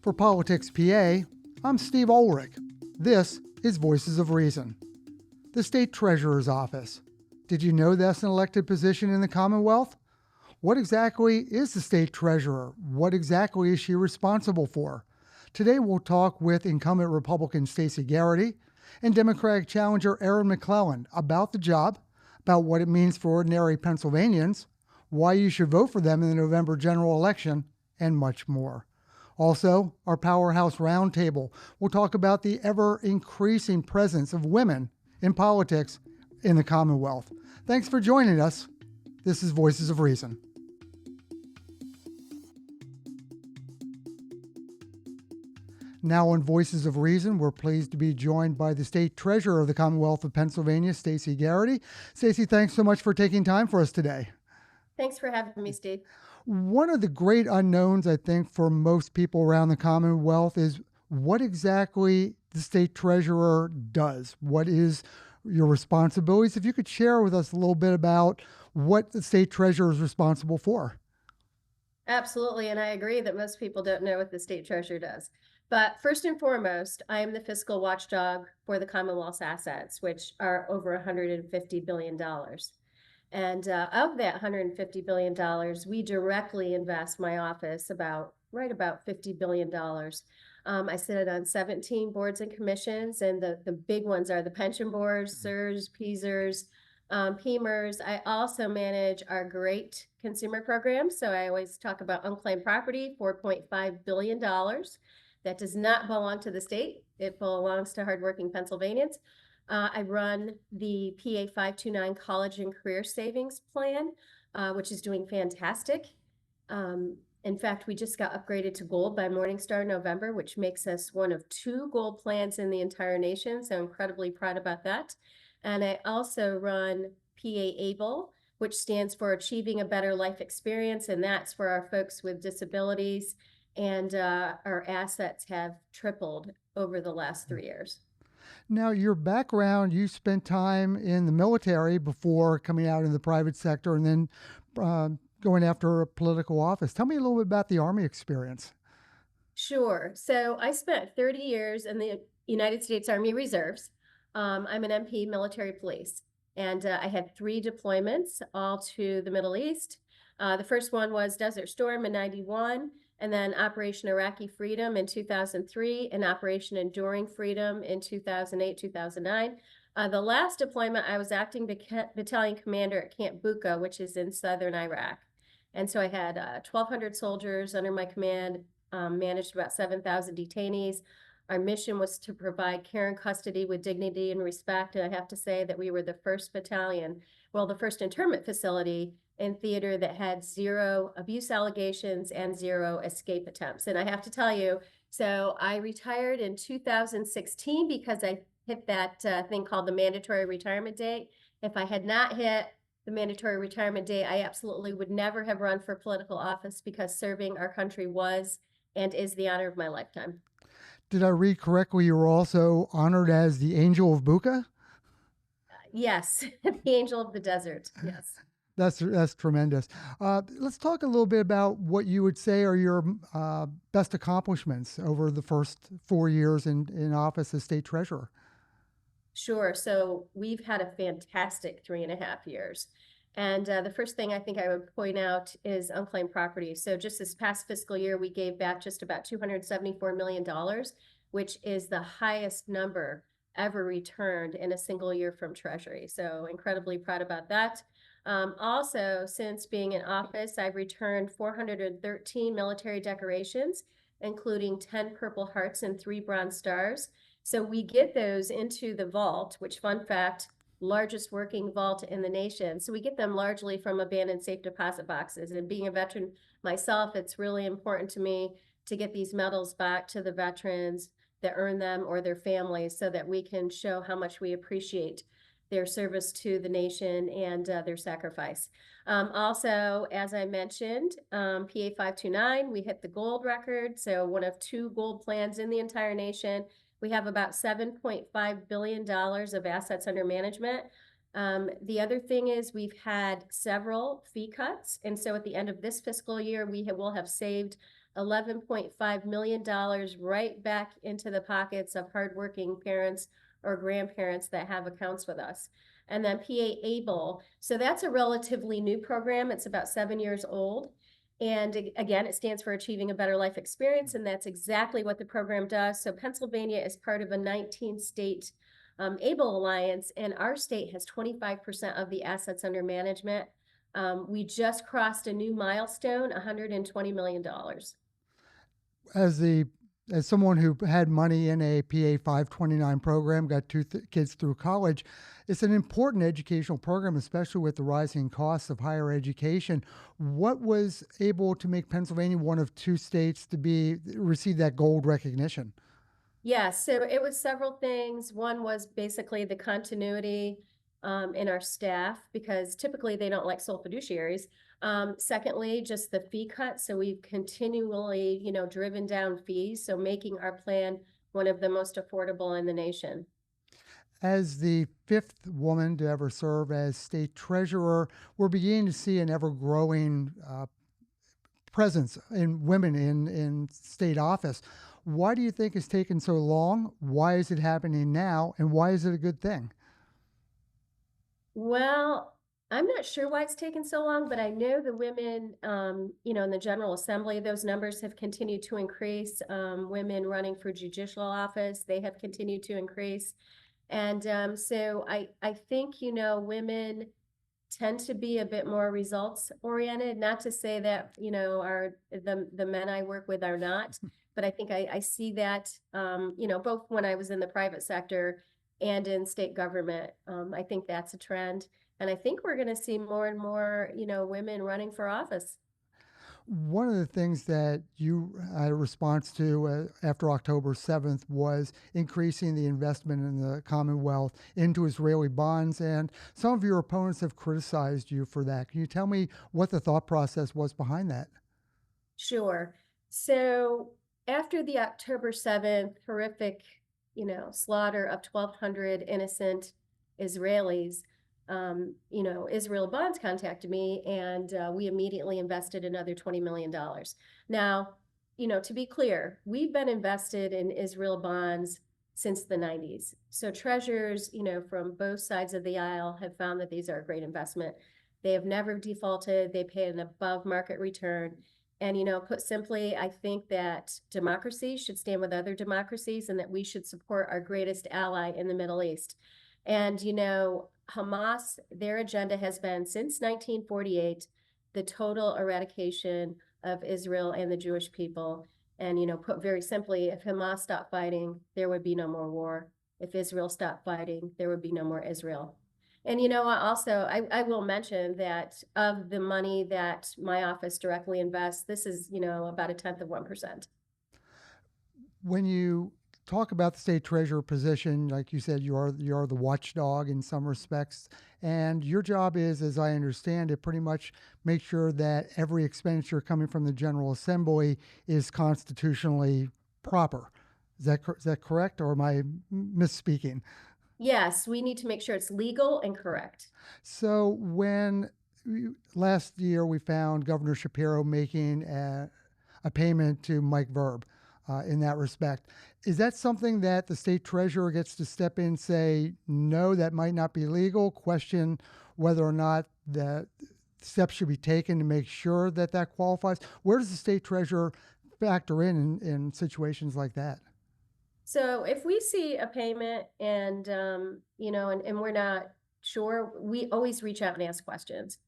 For PoliticsPA, I'm Steve Ulrich. This is Voices of Reason. The State Treasurer's Office. Did you know that's an elected position in the Commonwealth? What exactly is the State Treasurer? What exactly is she responsible for? Today we'll talk with incumbent Republican Stacy Garrity and Democratic challenger Erin McClelland about the job, about what it means for ordinary Pennsylvanians, why you should vote for them in the November general election, and much more. Also, our Powerhouse Roundtable will talk about the ever-increasing presence of women in politics in the Commonwealth. Thanks for joining us. This is Voices of Reason. Now on Voices of Reason, we're pleased to be joined by the State Treasurer of the Commonwealth of Pennsylvania, Stacy Garrity. Stacy, thanks so much for taking time for us today. Thanks for having me, Steve. One of the great unknowns, I think, for most people around the Commonwealth is what exactly the State Treasurer does. What is your responsibilities? If you could share with us a little bit about what the State Treasurer is responsible for. Absolutely, and I agree that most people don't know what the State Treasurer does. But first and foremost, I am the fiscal watchdog for the Commonwealth's assets, which are over $150 billion. And of that $150 billion, we directly invest, my office, about $50 billion. I sit on 17 boards and commissions, and the big ones are the pension boards, CSRS, PSERS, PEMERS. I also manage our great consumer programs. So I always talk about unclaimed property, $4.5 billion. That does not belong to the state. It belongs to hardworking Pennsylvanians. I run the PA 529 College and Career Savings Plan, which is doing fantastic. In fact, we just got upgraded to gold by Morningstar in November, which makes us one of 2 gold plans in the entire nation. So incredibly proud about that. And I also run PA ABLE, which stands for Achieving a Better Life Experience. And that's for our folks with disabilities. And our assets have tripled over the last 3 years. Now, your background, you spent time in the military before coming out in the private sector and then going after a political office. Tell me a little bit about the Army experience. Sure. So I spent 30 years in the United States Army Reserves. I'm an MP military police, and I had 3 deployments, all to the Middle East. The first one was Desert Storm in '91. And then Operation Iraqi Freedom in 2003, and Operation Enduring Freedom in 2008, 2009. The last deployment, I was acting battalion commander at Camp Bucca, which is in southern Iraq. And so I had 1,200 soldiers under my command, managed about 7,000 detainees. Our mission was to provide care and custody with dignity and respect. And I have to say that we were the first battalion, the first internment facility in theater that had 0 abuse allegations and 0 escape attempts. And I have to tell you, so I retired in 2016 because I hit that thing called the mandatory retirement date. If I had not hit the mandatory retirement date, I absolutely would never have run for political office, because serving our country was and is the honor of my lifetime. Did I read correctly, you were also honored as the Angel of Bucca? Yes, the Angel of the Desert, yes. That's tremendous. Let's talk a little bit about what you would say are your best accomplishments over the first 4 years in office as State Treasurer. Sure. So we've had a fantastic 3.5 years. And the first thing I think I would point out is unclaimed property. So just this past fiscal year, we gave back just about $274 million, which is the highest number ever returned in a single year from Treasury. So incredibly proud about that. Also, since being in office, I've returned 413 military decorations, including 10 Purple Hearts and 3 Bronze Stars. So we get those into the vault, which, fun fact, largest working vault in the nation. So we get them largely from abandoned safe deposit boxes. And being a veteran myself, it's really important to me to get these medals back to the veterans that earn them or their families, so that we can show how much we appreciate their service to the nation and their sacrifice. Also, as I mentioned, PA 529, we hit the gold record. So one of 2 gold plans in the entire nation. We have about $7.5 billion of assets under management. The other thing is we've had several fee cuts. And so at the end of this fiscal year, we will have saved $11.5 million right back into the pockets of hardworking parents or grandparents that have accounts with us. And then PA Able, so that's a relatively new program. It's about 7 years old. And again, it stands for Achieving a Better Life Experience, and that's exactly what the program does. So Pennsylvania is part of a 19-state ABLE Alliance, and our state has 25% of the assets under management. We just crossed a new milestone, $120 million. As someone who had money in a PA 529 program, got two kids through college, it's an important educational program, especially with the rising costs of higher education. What was able to make Pennsylvania one of two states to receive that gold recognition? Yeah, so it was several things. One was basically the continuity in our staff, because typically they don't like sole fiduciaries. Secondly, just the fee cut. So we've continually, driven down fees. So making our plan one of the most affordable in the nation. As the fifth woman to ever serve as state treasurer, we're beginning to see an ever growing presence in women in state office. Why do you think it's taken so long? Why is it happening now? And why is it a good thing? Well, I'm not sure why it's taken so long, but I know the women, in the General Assembly, those numbers have continued to increase. Women running for judicial office, they have continued to increase. And so I think, women tend to be a bit more results oriented. Not to say that, the men I work with are not, but I think I see that, both when I was in the private sector and in state government. I think that's a trend. And I think we're going to see more and more, women running for office. One of the things that you had a response to after October 7th was increasing the investment in the Commonwealth into Israeli bonds. And some of your opponents have criticized you for that. Can you tell me what the thought process was behind that? Sure. So after the October 7th horrific, slaughter of 1,200 innocent Israelis, Israel Bonds contacted me, and we immediately invested another $20 million. Now, to be clear, we've been invested in Israel bonds since the 90s. So treasurers, from both sides of the aisle have found that these are a great investment. They have never defaulted. They pay an above market return. And, put simply, I think that democracy should stand with other democracies, and that we should support our greatest ally in the Middle East. And, Hamas, their agenda has been since 1948, the total eradication of Israel and the Jewish people. And, put very simply, if Hamas stopped fighting, there would be no more war. If Israel stopped fighting, there would be no more Israel. And, also, I will mention that of the money that my office directly invests, this is, about 0.1%. When you talk about the state treasurer position, like you said, you are the watchdog in some respects, and your job is, as I understand it, pretty much make sure that every expenditure coming from the General Assembly is constitutionally proper. Is that correct, or am I misspeaking? Yes, we need to make sure it's legal and correct. So last year we found Governor Shapiro making a payment to Mike Verb in that respect. Is that something that the state treasurer gets to step in and say, no, that might not be legal, question whether or not the steps should be taken to make sure that that qualifies? Where does the state treasurer factor in situations like that? So if we see a payment and, and we're not sure, we always reach out and ask questions.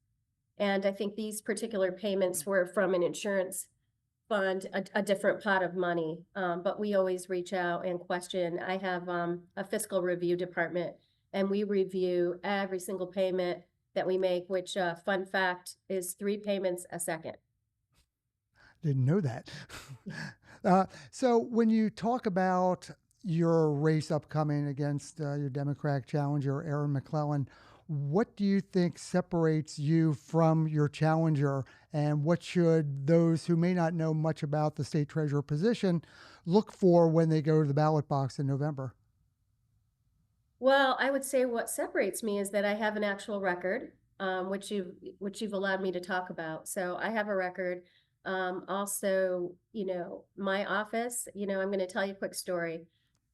And I think these particular payments were from an insurance fund, a different pot of money. But we always reach out and question. I have a fiscal review department, and we review every single payment that we make, which fun fact is 3 payments a second. Didn't know that. So when you talk about your race upcoming against your Democratic challenger, Erin McClelland, what do you think separates you from your challenger, and what should those who may not know much about the state treasurer position look for when they go to the ballot box in November? Well, I would say what separates me is that I have an actual record, which you've allowed me to talk about. So I have a record. Also, my office, I'm going to tell you a quick story.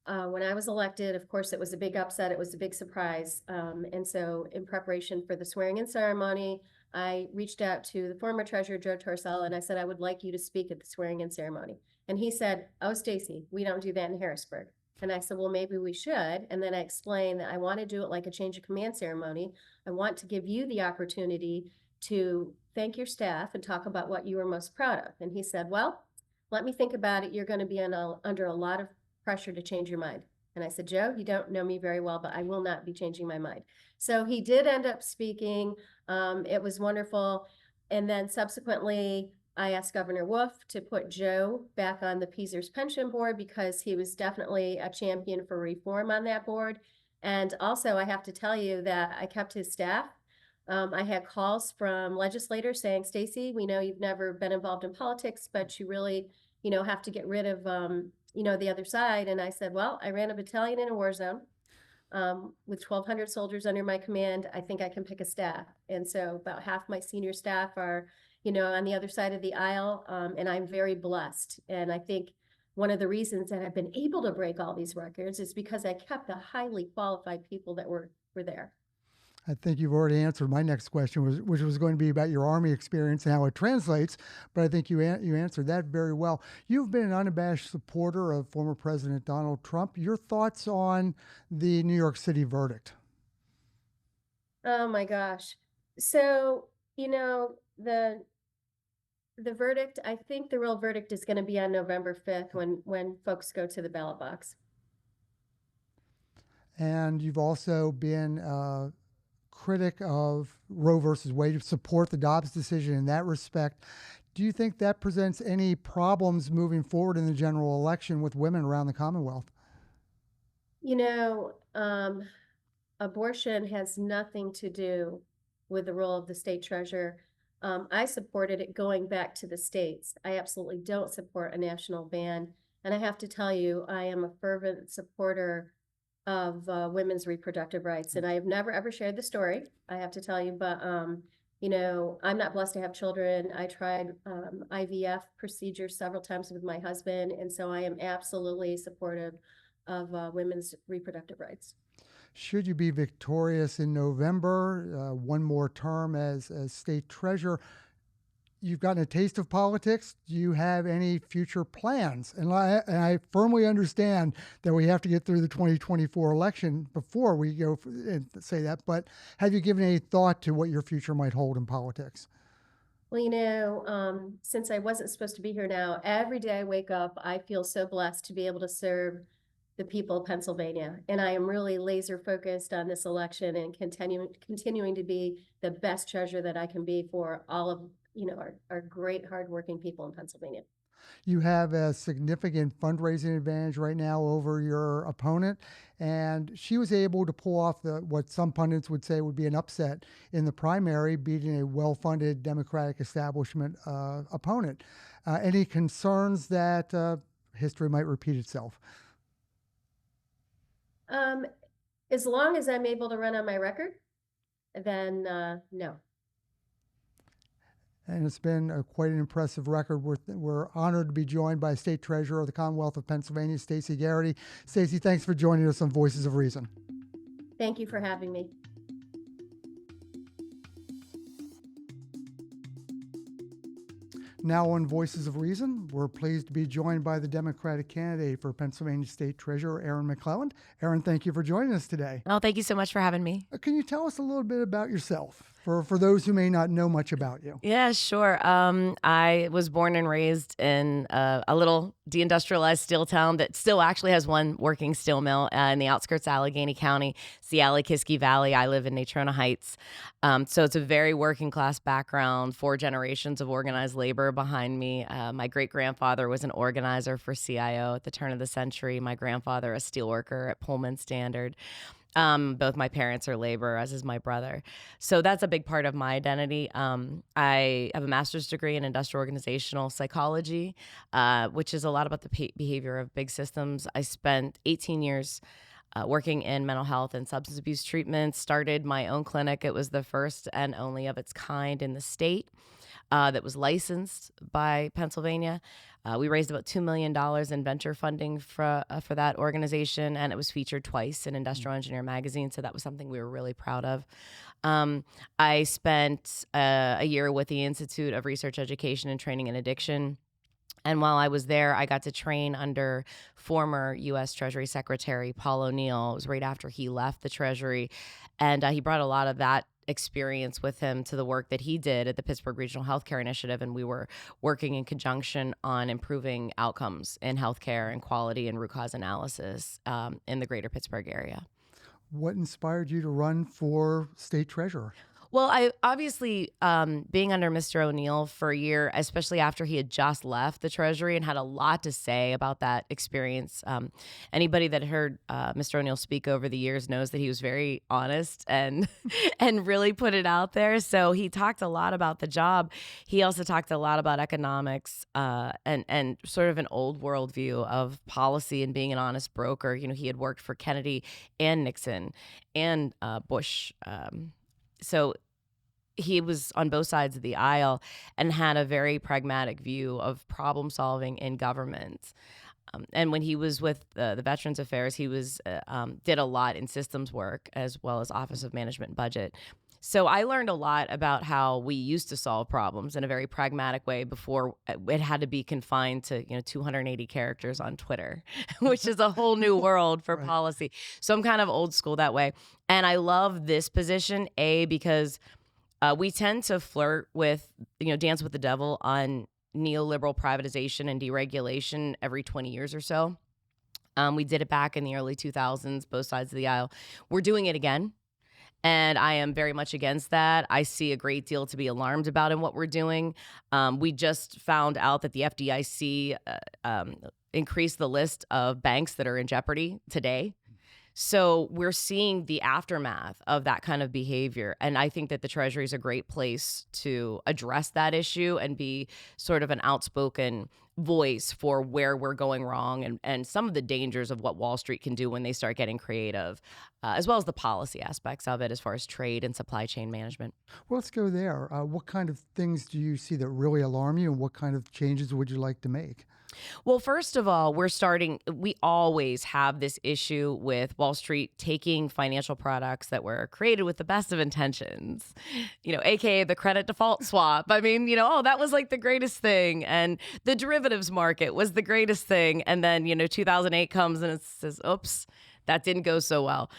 When I was elected, of course, it was a big upset. It was a big surprise. And so in preparation for the swearing in ceremony, I reached out to the former treasurer, Joe Torcella, and I said, I would like you to speak at the swearing in ceremony. And he said, oh, Stacy, we don't do that in Harrisburg. And I said, well, maybe we should. And then I explained that I want to do it like a change of command ceremony. I want to give you the opportunity to thank your staff and talk about what you were most proud of. And he said, well, let me think about it. You're going to be under a lot of pressure to change your mind. And I said, Joe, you don't know me very well, but I will not be changing my mind. So he did end up speaking. It was wonderful. And then subsequently, I asked Governor Wolf to put Joe back on the Peasers Pension Board because he was definitely a champion for reform on that board. And also, I have to tell you that I kept his staff. I had calls from legislators saying, Stacy, we know you've never been involved in politics, but you really, have to get rid of, the other side. And I said, well, I ran a battalion in a war zone with 1,200 soldiers under my command. I think I can pick a staff. And so about half my senior staff are, on the other side of the aisle. And I'm very blessed. And I think one of the reasons that I've been able to break all these records is because I kept the highly qualified people that were there. I think you've already answered my next question, which was going to be about your Army experience and how it translates, but I think you answered that very well. You've been an unabashed supporter of former President Donald Trump. Your thoughts on the New York City verdict? Oh my gosh. So, the verdict, I think the real verdict is going to be on November 5th when folks go to the ballot box. And you've also been critic of Roe versus Wade. You support the Dobbs decision in that respect. Do you think that presents any problems moving forward in the general election with women around the Commonwealth? Abortion has nothing to do with the role of the state treasurer. I supported it going back to the states. I absolutely don't support a national ban. And I have to tell you, I am a fervent supporter of women's reproductive rights. And I have never, ever shared the story, I have to tell you, but, I'm not blessed to have children. I tried IVF procedures several times with my husband. And so I am absolutely supportive of women's reproductive rights. Should you be victorious in November, one more term as state treasurer, you've gotten a taste of politics. Do you have any future plans? And I firmly understand that we have to get through the 2024 election before we go and say that, but have you given any thought to what your future might hold in politics? Well, since I wasn't supposed to be here now, every day I wake up, I feel so blessed to be able to serve the people of Pennsylvania. And I am really laser focused on this election and continuing to be the best treasurer that I can be for all of our great hardworking people in Pennsylvania. You have a significant fundraising advantage right now over your opponent, and she was able to pull off what some pundits would say would be an upset in the primary, beating a well-funded Democratic establishment opponent. Any concerns that history might repeat itself? As long as I'm able to run on my record, then no. And it's been quite an impressive record. We're honored to be joined by State Treasurer of the Commonwealth of Pennsylvania, Stacy Garrity. Stacy, thanks for joining us on Voices of Reason. Thank you for having me. Now on Voices of Reason, we're pleased to be joined by the Democratic candidate for Pennsylvania State Treasurer, Erin McClelland. Erin, thank you for joining us today. Oh, thank you so much for having me. Can you tell us a little bit about yourself for those who may not know much about you? Yeah, sure. I was born and raised in a little deindustrialized steel town that still actually has one working steel mill in the outskirts of Allegheny County. It's the Allakiski Valley. I live in Natrona Heights. So it's a very working class background, 4 generations of organized labor behind me. My great-grandfather was an organizer for CIO at the turn of the century. My grandfather, a steelworker at Pullman Standard. Both my parents are labor, as is my brother. So that's a big part of my identity. I have a master's degree in industrial organizational psychology, which is a lot about the behavior of big systems. I spent 18 years working in mental health and substance abuse treatment, started my own clinic. It was the first and only of its kind in the state that was licensed by Pennsylvania. We raised about $2 million in venture funding for that organization, and it was featured twice in Industrial Engineer magazine, so that was something we were really proud of. I spent a year with the Institute of Research, Education, and Training in Addiction. And while I was there, I got to train under former U.S. Treasury Secretary Paul O'Neill. It was right after he left the Treasury. And he brought a lot of that experience with him to the work that he did at the Pittsburgh Regional Healthcare Initiative. And we were working in conjunction on improving outcomes in healthcare and quality and root cause analysis in the greater Pittsburgh area. What inspired you to run for state treasurer? Well, I obviously, being under Mr. O'Neill for a year, especially after he had just left the Treasury and had a lot to say about that experience. Anybody that heard Mr. O'Neill speak over the years knows that he was very honest and and really put it out there. So he talked a lot about the job. He also talked a lot about economics and sort of an old world view of policy and being an honest broker. You know, he had worked for Kennedy and Nixon and Bush. So he was on both sides of the aisle and had a very pragmatic view of problem solving in government. And when he was with the Veterans Affairs, he was did a lot in systems work as well as Office of Management and Budget. So I learned a lot about how we used to solve problems in a very pragmatic way before it had to be confined to 280 characters on Twitter, which is a whole new world for policy. So I'm kind of old school that way. And I love this position, because we tend to flirt with, dance with the devil on neoliberal privatization and deregulation every 20 years or so. We did it back in the early 2000s, both sides of the aisle. We're doing it again. And I am very much against that. I see a great deal to be alarmed about in what we're doing. We just found out that the FDIC increased the list of banks that are in jeopardy today. So we're seeing the aftermath of that kind of behavior. And I think that the Treasury is a great place to address that issue and be sort of an outspoken voice for where we're going wrong and some of the dangers of what Wall Street can do when they start getting creative, as well as the policy aspects of it as far as trade and supply chain management. Well, let's go there. What kind of things do you see that really alarm you, and what kind of changes would you like to make? Well, first of all, we always have this issue with Wall Street taking financial products that were created with the best of intentions, AKA the credit default swap. I mean, that was like the greatest thing. And the derivatives market was the greatest thing. And then, 2008 comes and it says, oops, that didn't go so well.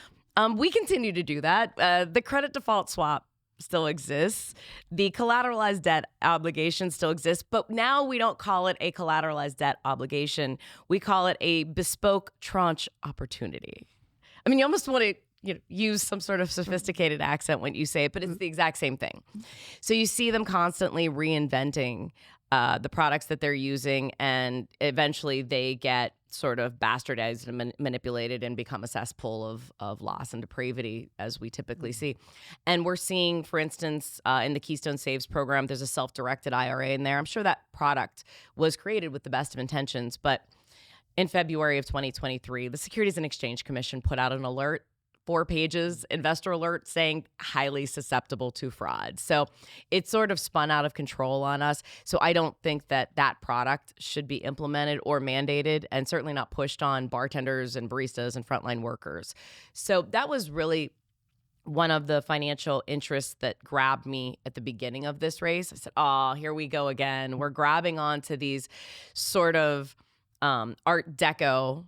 We continue to do that. The credit default swap still exists. The collateralized debt obligation still exists, but now we don't call it a collateralized debt obligation. We call it a bespoke tranche opportunity. I mean, you almost want to use some sort of sophisticated accent when you say it, but it's the exact same thing. So you see them constantly reinventing the products that they're using, and eventually they get sort of bastardized and manipulated and become a cesspool of loss and depravity, as we typically see. And we're seeing, for instance, in the Keystone Saves program, there's a self-directed IRA in there. I'm sure that product was created with the best of intentions, but in February of 2023, the Securities and Exchange Commission put out an alert, 4 pages, investor alert, saying highly susceptible to fraud. So it sort of spun out of control on us. So I don't think that product should be implemented or mandated, and certainly not pushed on bartenders and baristas and frontline workers. So that was really one of the financial interests that grabbed me at the beginning of this race. I said, oh, here we go again. We're grabbing onto these sort of Art Deco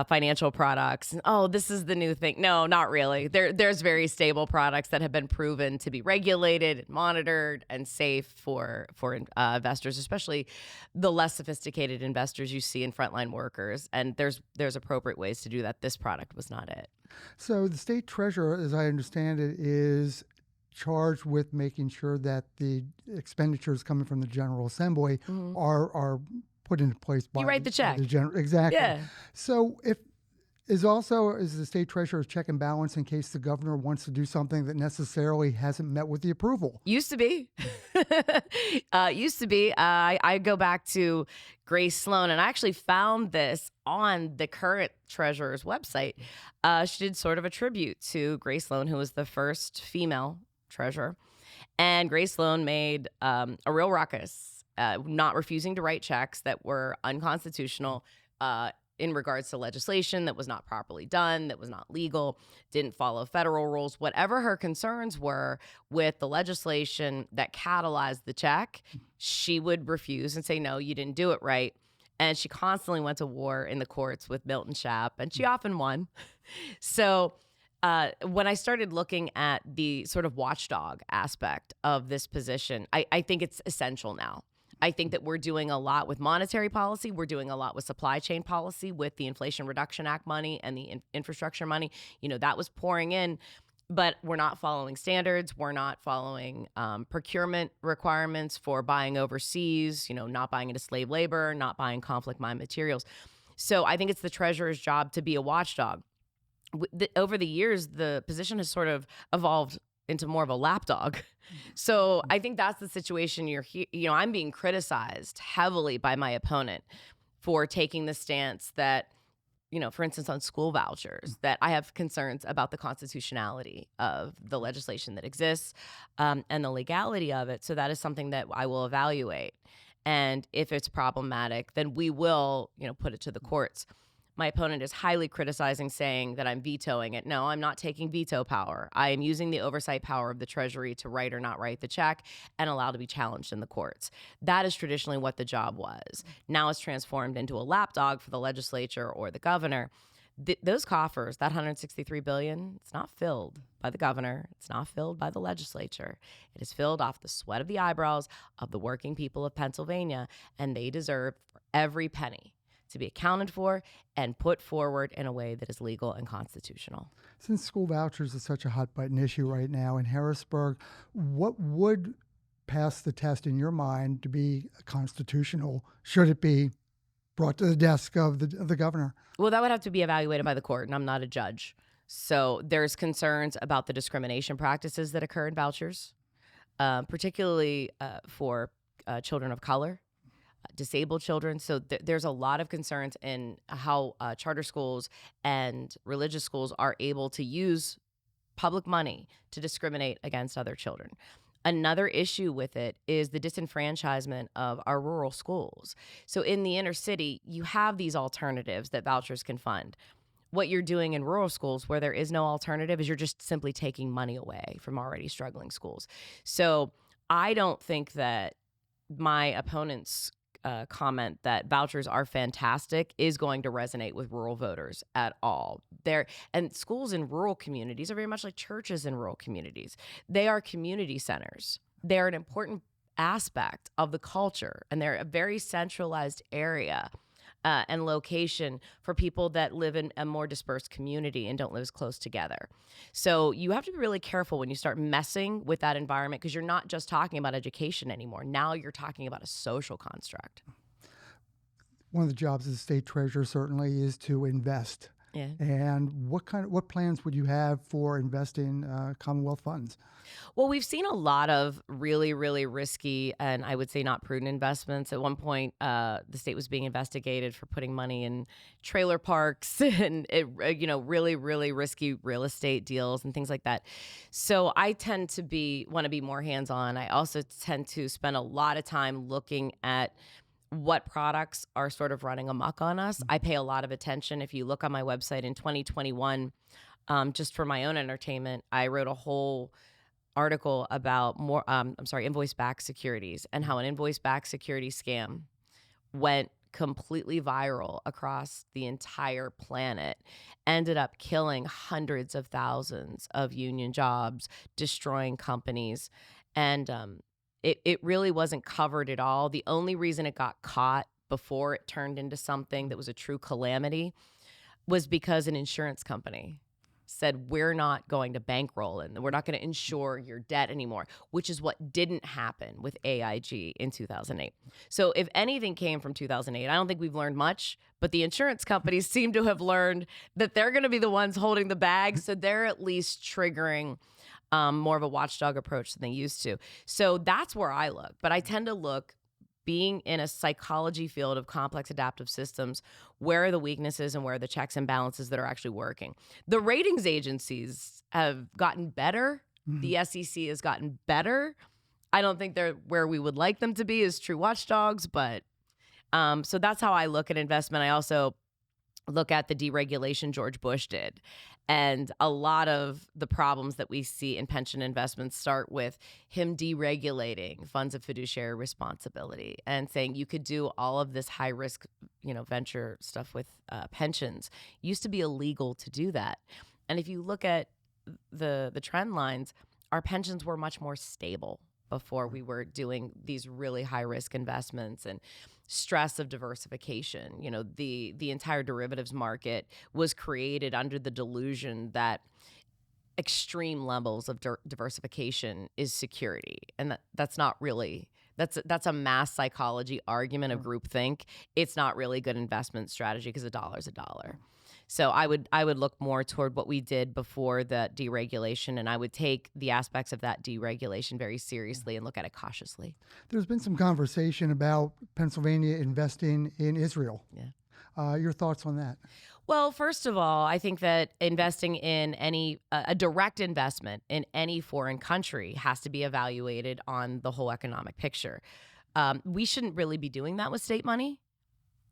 financial products. Oh, this is the new thing. No, not really. There's very stable products that have been proven to be regulated and monitored and safe for investors, especially the less sophisticated investors you see in frontline workers. And there's appropriate ways to do that. This product was not it. So the state treasurer, as I understand it, is charged with making sure that the expenditures coming from the General Assembly are put into place by you write the check. Exactly. Yeah. So if Is the state treasurer's check and balance in case the governor wants to do something that necessarily hasn't met with the approval? Used to be. Used to be. I go back to Grace Sloan, and I actually found this on the current treasurer's website. She did sort of a tribute to Grace Sloan, who was the first female treasurer. And Grace Sloan made a real ruckus, not refusing to write checks that were unconstitutional, in regards to legislation that was not properly done, that was not legal, didn't follow federal rules, whatever her concerns were with the legislation that catalyzed the check, she would refuse and say, no, you didn't do it right. And she constantly went to war in the courts with Milton Schaap, and she often won. So when I started looking at the sort of watchdog aspect of this position, I think it's essential now. I think that we're doing a lot with monetary policy. We're doing a lot with supply chain policy with the Inflation Reduction Act money and the infrastructure money. That was pouring in, but we're not following standards. We're not following procurement requirements for buying overseas, not buying into slave labor, not buying conflict mine materials. So I think it's the treasurer's job to be a watchdog. Over the years, the position has sort of evolved into more of a lapdog. So I think that's the situation I'm being criticized heavily by my opponent for taking the stance that, for instance, on school vouchers, that I have concerns about the constitutionality of the legislation that exists and the legality of it. So that is something that I will evaluate. And if it's problematic, then we will, put it to the courts. My opponent is highly criticizing, saying that I'm vetoing it. No, I'm not taking veto power. I am using the oversight power of the Treasury to write or not write the check and allow to be challenged in the courts. That is traditionally what the job was. Now it's transformed into a lapdog for the legislature or the governor. Those coffers, that $163 billion, it's not filled by the governor. It's not filled by the legislature. It is filled off the sweat of the eyebrows of the working people of Pennsylvania, and they deserve every penny to be accounted for and put forward in a way that is legal and constitutional. Since school vouchers is such a hot button issue right now in Harrisburg, what would pass the test in your mind to be constitutional should it be brought to the desk of the governor? Well, that would have to be evaluated by the court, and I'm not a judge. So there's concerns about the discrimination practices that occur in vouchers, particularly for children of color, disabled children. So there's a lot of concerns in how charter schools and religious schools are able to use public money to discriminate against other children. Another issue with it is the disenfranchisement of our rural schools. So in the inner city, you have these alternatives that vouchers can fund. What you're doing in rural schools where there is no alternative is you're just simply taking money away from already struggling schools. So I don't think that my opponent's comment that vouchers are fantastic is going to resonate with rural voters at all. And schools in rural communities are very much like churches in rural communities. They are community centers. They're an important aspect of the culture, and they're a very centralized area and location for people that live in a more dispersed community and don't live as close together. So you have to be really careful when you start messing with that environment, because you're not just talking about education anymore. Now you're talking about a social construct. One of the jobs of the state treasurer certainly is to invest. Yeah. And what plans would you have for investing Commonwealth funds? Well, we've seen a lot of really, really risky and I would say not prudent investments. At one point, the state was being investigated for putting money in trailer parks and really, really risky real estate deals and things like that. So I tend to want to be more hands-on. I also tend to spend a lot of time looking at what products are sort of running amok on us. I pay a lot of attention. If you look on my website in 2021, just for my own entertainment, I wrote a whole article about invoice-backed securities and how an invoice-backed security scam went completely viral across the entire planet, ended up killing hundreds of thousands of union jobs, destroying companies, and it really wasn't covered at all. The only reason it got caught before it turned into something that was a true calamity was because an insurance company said, we're not going to bankroll and we're not going to insure your debt anymore, which is what didn't happen with AIG in 2008. So if anything came from 2008, I don't think we've learned much, but the insurance companies seem to have learned that they're going to be the ones holding the bag. So they're at least triggering more of a watchdog approach than they used to. So that's where I look. But I tend to look, being in a psychology field of complex adaptive systems, where are the weaknesses and where are the checks and balances that are actually working? The ratings agencies have gotten better. The SEC has gotten better. I don't think they're where we would like them to be as true watchdogs, but so that's how I look at investment. I also look at the deregulation George Bush did. And a lot of the problems that we see in pension investments start with him deregulating funds of fiduciary responsibility and saying you could do all of this high risk, venture stuff with pensions. It used to be illegal to do that. And if you look at the trend lines, our pensions were much more stable before we were doing these really high risk investments and stress of diversification. The entire derivatives market was created under the delusion that extreme levels of diversification is security. And that's not really, that's a mass psychology argument of groupthink. It's not really good investment strategy because a dollar is a dollar. So I would look more toward what we did before the deregulation, and I would take the aspects of that deregulation very seriously and look at it cautiously. There's been some conversation about Pennsylvania investing in Israel. Yeah. Your thoughts on that? Well, first of all, I think that investing in a direct investment in any foreign country has to be evaluated on the whole economic picture. We shouldn't really be doing that with state money.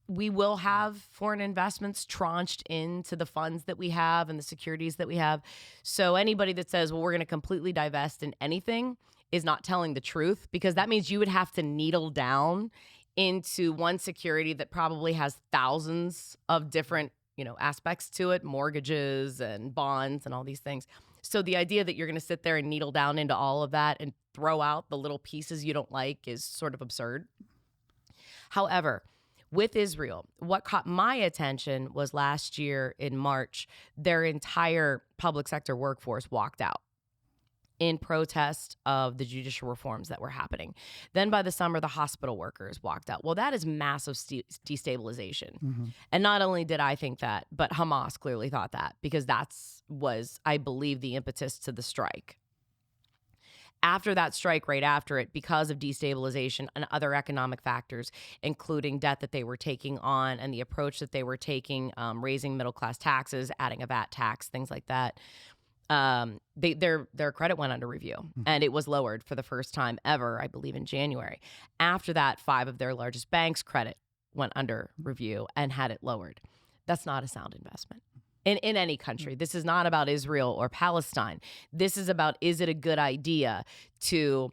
We will have foreign investments tranched into the funds that we have and the securities that we have. So anybody that says, well, we're going to completely divest in anything is not telling the truth, because that means you would have to needle down into one security that probably has thousands of different, aspects to it, mortgages and bonds and all these things. So the idea that you're going to sit there and needle down into all of that and throw out the little pieces you don't like is sort of absurd. However, with Israel, what caught my attention was last year in March, their entire public sector workforce walked out in protest of the judicial reforms that were happening. Then by the summer, the hospital workers walked out. Well, that is massive destabilization. Mm-hmm. And not only did I think that, but Hamas clearly thought that, because was, I believe, the impetus to the strike. After that strike, right after it, because of destabilization and other economic factors, including debt that they were taking on and the approach that they were taking, raising middle-class taxes, adding a VAT tax, things like that, their credit went under review, and it was lowered for the first time ever, I believe, in January. After that, 5 of their largest banks' credit went under review and had it lowered. That's not a sound investment. In any country. This is not about Israel or Palestine. This is about, is it a good idea to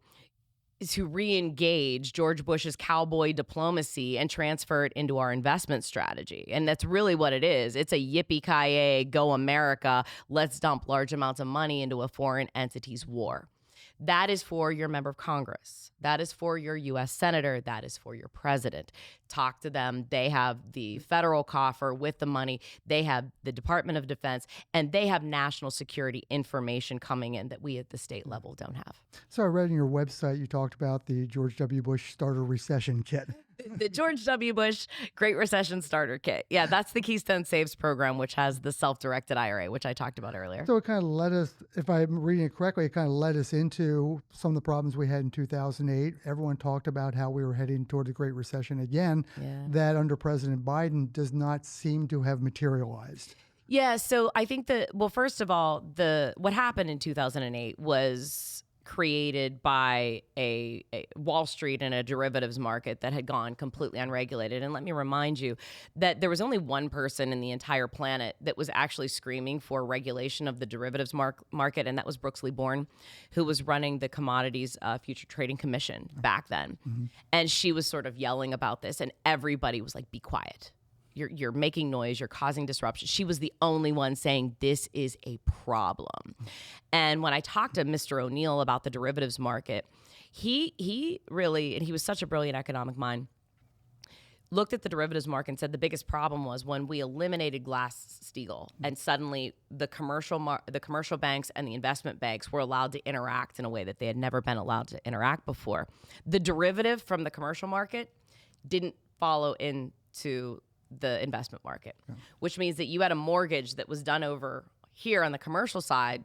re-engage George Bush's cowboy diplomacy and transfer it into our investment strategy? And that's really what it is. It's a yippee-ki-yay, go America, let's dump large amounts of money into a foreign entity's war. That is for your member of Congress. That is for your U.S. senator. That is for your president. Talk to them. They have the federal coffer with the money. They have the Department of Defense, and they have national security information coming in that we at the state level don't have. So I read on your website you talked about the George W. Bush Starter Recession Kit. The George W. Bush Great Recession Starter Kit. Yeah, that's the Keystone Saves program, which has the self-directed IRA, which I talked about earlier. So it kind of led us, if I'm reading it correctly, it kind of led us into some of the problems we had in 2008. Everyone talked about how we were heading toward the Great Recession again, that under President Biden does not seem to have materialized. Yeah, so I think that, well, first of all, what happened in 2008 was created by a Wall Street and a derivatives market that had gone completely unregulated. And let me remind you that there was only one person in the entire planet that was actually screaming for regulation of the derivatives market, and that was Brooks Lee Bourne, who was running the Commodities Future Trading Commission back then. Mm-hmm. And she was sort of yelling about this, and everybody was like, be quiet. You're making noise, you're causing disruption. She was the only one saying this is a problem. And when I talked to Mr. O'Neill about the derivatives market, he really, and he was such a brilliant economic mind, looked at the derivatives market and said the biggest problem was when we eliminated Glass-Steagall, and suddenly the commercial banks and the investment banks were allowed to interact in a way that they had never been allowed to interact before. The derivative from the commercial market didn't follow into the investment market, which means that you had a mortgage that was done over here on the commercial side.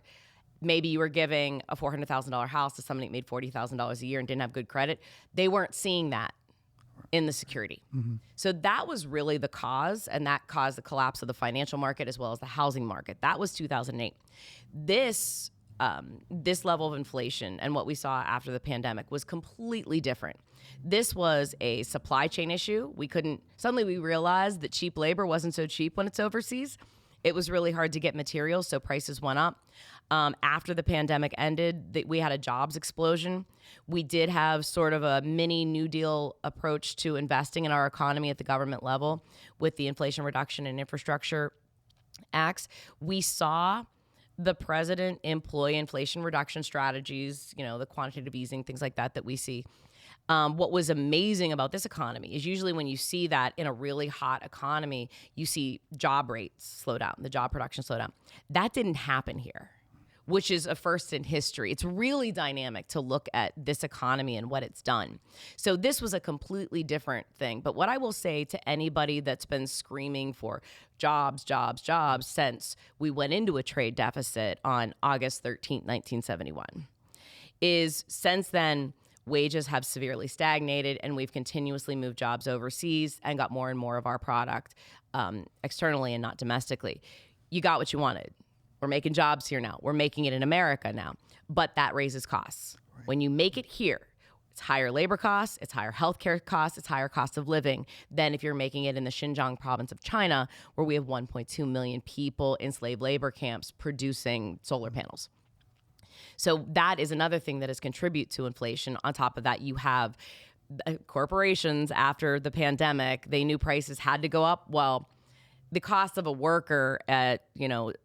Maybe you were giving a $400,000 house to somebody that made $40,000 a year and didn't have good credit. They weren't seeing that in the security. So that was really the cause, and that caused the collapse of the financial market as well as the housing market. That was 2008. This level of inflation and what we saw after the pandemic was completely different. This was a supply chain issue. Suddenly we realized that cheap labor wasn't so cheap when it's overseas. It was really hard to get materials, so prices went up. After the pandemic ended, we had a jobs explosion. We did have sort of a mini New Deal approach to investing in our economy at the government level with the Inflation Reduction and Infrastructure Acts. We saw the president employ inflation reduction strategies, the quantitative easing, things like that we see. What was amazing about this economy is usually when you see that in a really hot economy, you see job rates slow down, the job production slow down. That didn't happen here, which is a first in history. It's really dynamic to look at this economy and what it's done. So this was a completely different thing. But what I will say to anybody that's been screaming for jobs, jobs, jobs since we went into a trade deficit on August 13th, 1971, is since then, wages have severely stagnated, and we've continuously moved jobs overseas and got more and more of our product externally and not domestically. You got what you wanted. We're making jobs here now. We're making it in America now. But that raises costs. Right. When you make it here, it's higher labor costs, it's higher healthcare costs, it's higher cost of living than if you're making it in the Xinjiang province of China, where we have 1.2 million people in slave labor camps producing solar panels. So that is another thing that has contributed to inflation. On top of that, you have corporations after the pandemic, they knew prices had to go up. Well, the cost of a worker at,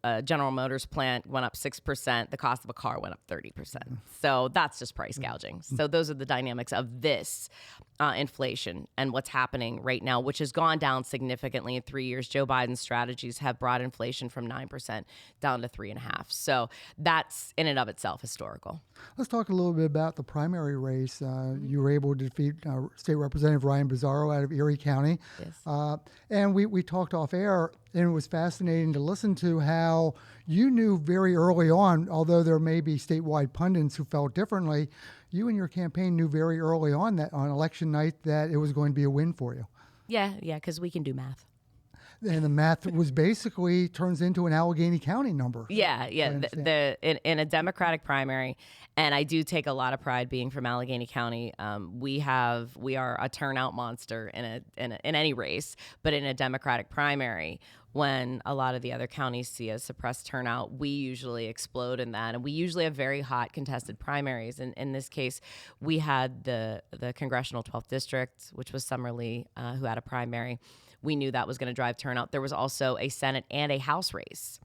a General Motors plant went up 6%. The cost of a car went up 30%. So that's just price gouging. So those are the dynamics of this inflation and what's happening right now, which has gone down significantly in 3 years. Joe Biden's strategies have brought inflation from 9% down to 3.5%. So that's in and of itself historical. Let's talk a little bit about the primary race. You were able to defeat State Representative Ryan Bizzarro out of Erie County. Yes. And we talked off air, and it was fascinating to listen to how you knew very early on, although there may be statewide pundits who felt differently, you and your campaign knew very early on that on election night that it was going to be a win for you. Yeah, because we can do math. And the math was basically turns into an Allegheny County number. Yeah. In a Democratic primary, and I do take a lot of pride being from Allegheny County. We are a turnout monster in any race, but in a Democratic primary, when a lot of the other counties see a suppressed turnout, we usually explode in that, and we usually have very hot contested primaries. And in this case, we had the congressional 12th district, which was Summerlee, who had a primary. We knew that was going to drive turnout. There was also a Senate and a House race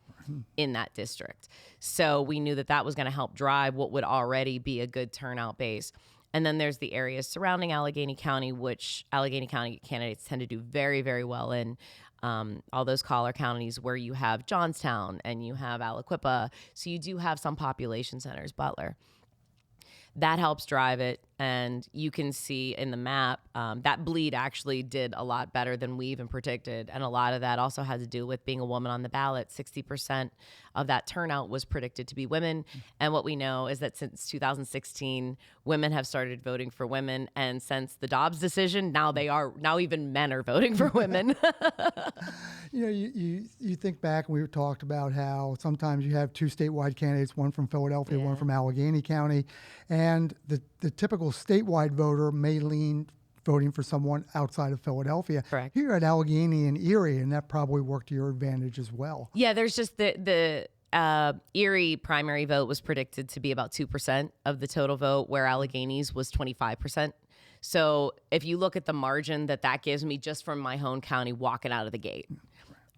in that district. So we knew that was going to help drive what would already be a good turnout base. And then there's the areas surrounding Allegheny County, which Allegheny County candidates tend to do very, very well in. All those collar counties where you have Johnstown and you have Aliquippa. So you do have some population centers, Butler. That helps drive it. And you can see in the map that bleed actually did a lot better than we even predicted. And a lot of that also had to do with being a woman on the ballot. 60% of that turnout was predicted to be women. And what we know is that since 2016, women have started voting for women. And since the Dobbs decision, now even men are voting for women. You think back, and we talked about how sometimes you have two statewide candidates, one from Philadelphia, one from Allegheny County. And the typical statewide voter may lean voting for someone outside of Philadelphia. Correct. Here at Allegheny and Erie, and that probably worked to your advantage as well. Yeah, there's just the Erie primary vote was predicted to be about 2% of the total vote, where Allegheny's was 25%. So if you look at the margin that gives me just from my home county walking out of the gate,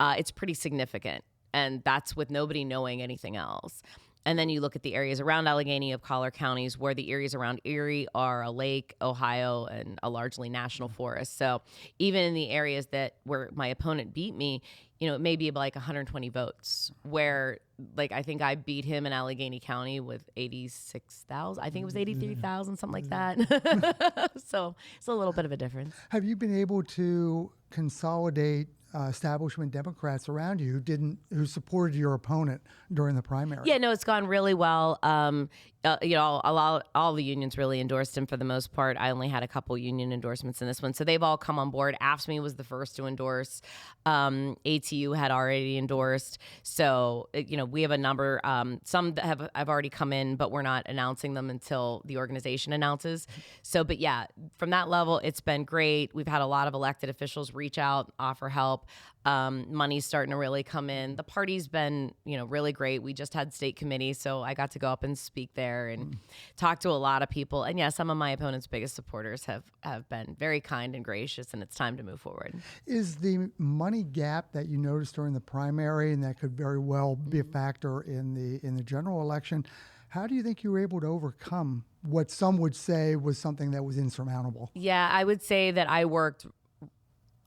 it's pretty significant. And that's with nobody knowing anything else. And then you look at the areas around Allegheny of collar counties, where the areas around Erie are a lake, Ohio, and a largely national forest. So even in the areas where my opponent beat me, it may be like 120 votes, where like I think I beat him in Allegheny County with 86,000. I think it was 83,000, something like that. So it's a little bit of a difference. Have you been able to consolidate establishment Democrats around you who supported your opponent during the primary? Yeah, no, it's gone really well. All the unions really endorsed him for the most part. I only had a couple union endorsements in this one, so they've all come on board. AFSCME was the first to endorse. ATU had already endorsed. So we have a number. Some that have already come in, but we're not announcing them until the organization announces. So, but yeah, from that level, it's been great. We've had a lot of elected officials reach out, offer help. Money's starting to really come in. The party's been, really great. We just had state committee, so I got to go up and speak there and talk to a lot of people. And yeah, some of my opponent's biggest supporters have been very kind and gracious, and it's time to move forward. Is the money gap that you noticed during the primary, and that could very well be a factor in the general election, how do you think you were able to overcome what some would say was something that was insurmountable? Yeah, I would say that I worked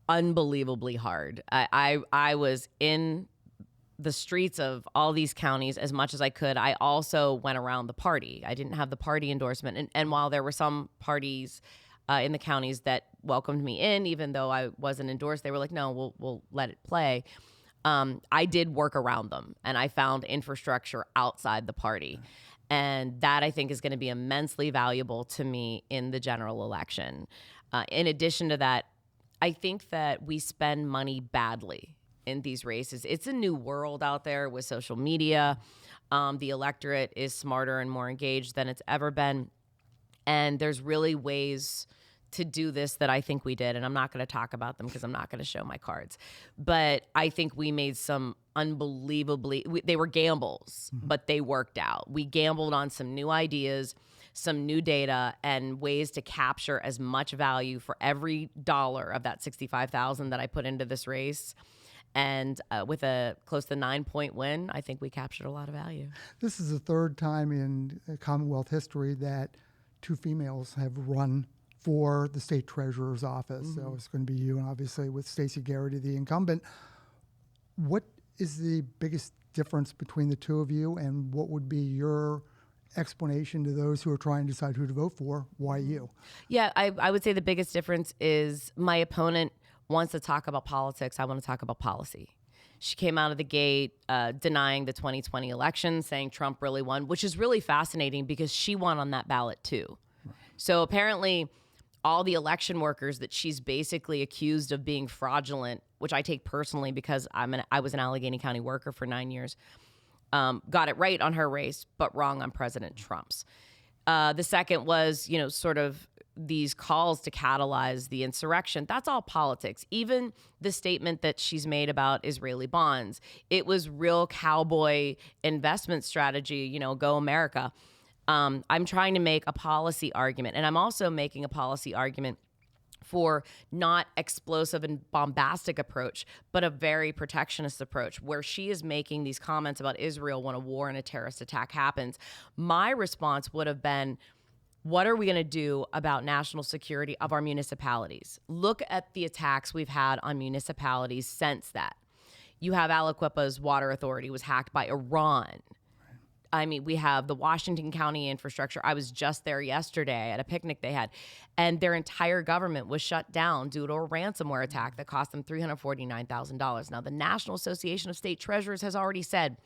unbelievably hard. I was in the streets of all these counties as much as I could. I also went around the party. I didn't have the party endorsement. And while there were some parties in the counties that welcomed me in, even though I wasn't endorsed, they were like, no, we'll let it play. I did work around them, and I found infrastructure outside the party. And that, I think, is going to be immensely valuable to me in the general election. In addition to that, I think that we spend money badly in these races. It's a new world out there with social media. The electorate is smarter and more engaged than it's ever been. And there's really ways to do this that I think we did. And I'm not going to talk about them because I'm not going to show my cards. But I think we made some they were gambles, but they worked out. We gambled on some new ideas, some new data, and ways to capture as much value for every dollar of that $65,000 that I put into this race. And with a close to 9-point win, I think we captured a lot of value. This is the third time in Commonwealth history that two females have run for the state treasurer's office. So it's going to be you, and obviously with Stacy Garrity, the incumbent. What is the biggest difference between the two of you, and what would be your explanation to those who are trying to decide who to vote for? Why you? Yeah, I would say the biggest difference is my opponent wants to talk about politics. I want to talk about policy. She came out of the gate denying the 2020 election, saying Trump really won, which is really fascinating because she won on that ballot too. Right. So apparently all the election workers that she's basically accused of being fraudulent, which I take personally because I was an Allegheny County worker for 9 years, got it right on her race, but wrong on President Trump's. The second was, sort of these calls to catalyze the insurrection. That's all politics. Even the statement that she's made about Israeli bonds, it was real cowboy investment strategy, go America. I'm trying to make a policy argument, and I'm also making a policy argument for not explosive and bombastic approach, but a very protectionist approach, where she is making these comments about Israel when a war and a terrorist attack happens. My response would have been, what are we going to do about national security of our municipalities? Look at the attacks we've had on municipalities since that. You have Aliquippa's water authority was hacked by Iran. I mean, we have the Washington County infrastructure. I was just there yesterday at a picnic they had, and their entire government was shut down due to a ransomware attack that cost them $349,000. Now, the National Association of State Treasurers has already said,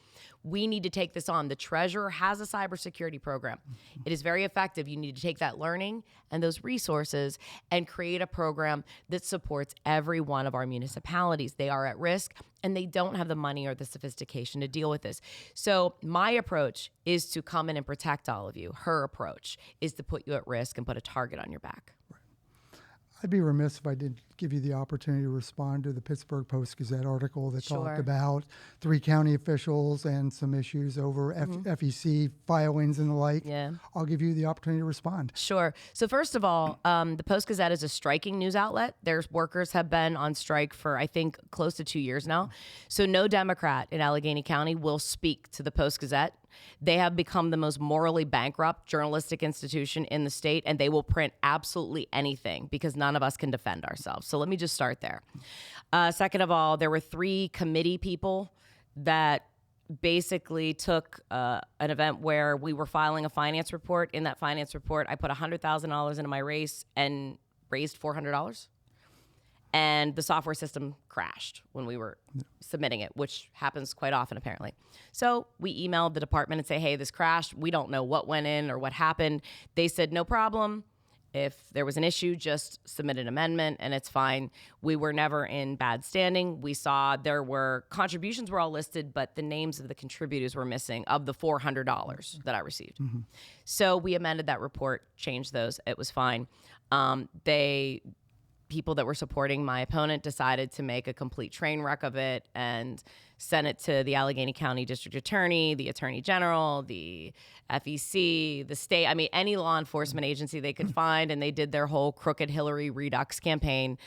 we need to take this on. The treasurer has a cybersecurity program. It is very effective. You need to take that learning and those resources and create a program that supports every one of our municipalities. They are at risk, and they don't have the money or the sophistication to deal with this. So my approach is to come in and protect all of you. Her approach is to put you at risk and put a target on your back. Right. I'd be remiss if I didn't give you the opportunity to respond to the Pittsburgh Post-Gazette article that talked about 3 county officials and some issues over FEC filings and the like. Yeah. I'll give you the opportunity to respond. Sure. So first of all, the Post-Gazette is a striking news outlet. Their workers have been on strike for, I think, close to 2 years now. So no Democrat in Allegheny County will speak to the Post-Gazette. They have become the most morally bankrupt journalistic institution in the state, and they will print absolutely anything because none of us can defend ourselves. So let me just start there. Second of all, there were 3 committee people that basically took an event where we were filing a finance report. In that finance report, I put $100,000 into my race and raised $400. And the software system crashed when we were submitting it, which happens quite often, apparently. So we emailed the department and say, hey, this crashed. We don't know what went in or what happened. They said, no problem. If there was an issue, just submit an amendment and it's fine. We were never in bad standing. We saw there were contributions were all listed, but the names of the contributors were missing of the $400 that I received. Mm-hmm. So we amended that report, changed those. It was fine. People that were supporting my opponent decided to make a complete train wreck of it and sent it to the Allegheny County District Attorney, the Attorney General, the FEC, the state, any law enforcement agency they could find, and they did their whole Crooked Hillary Redux campaign.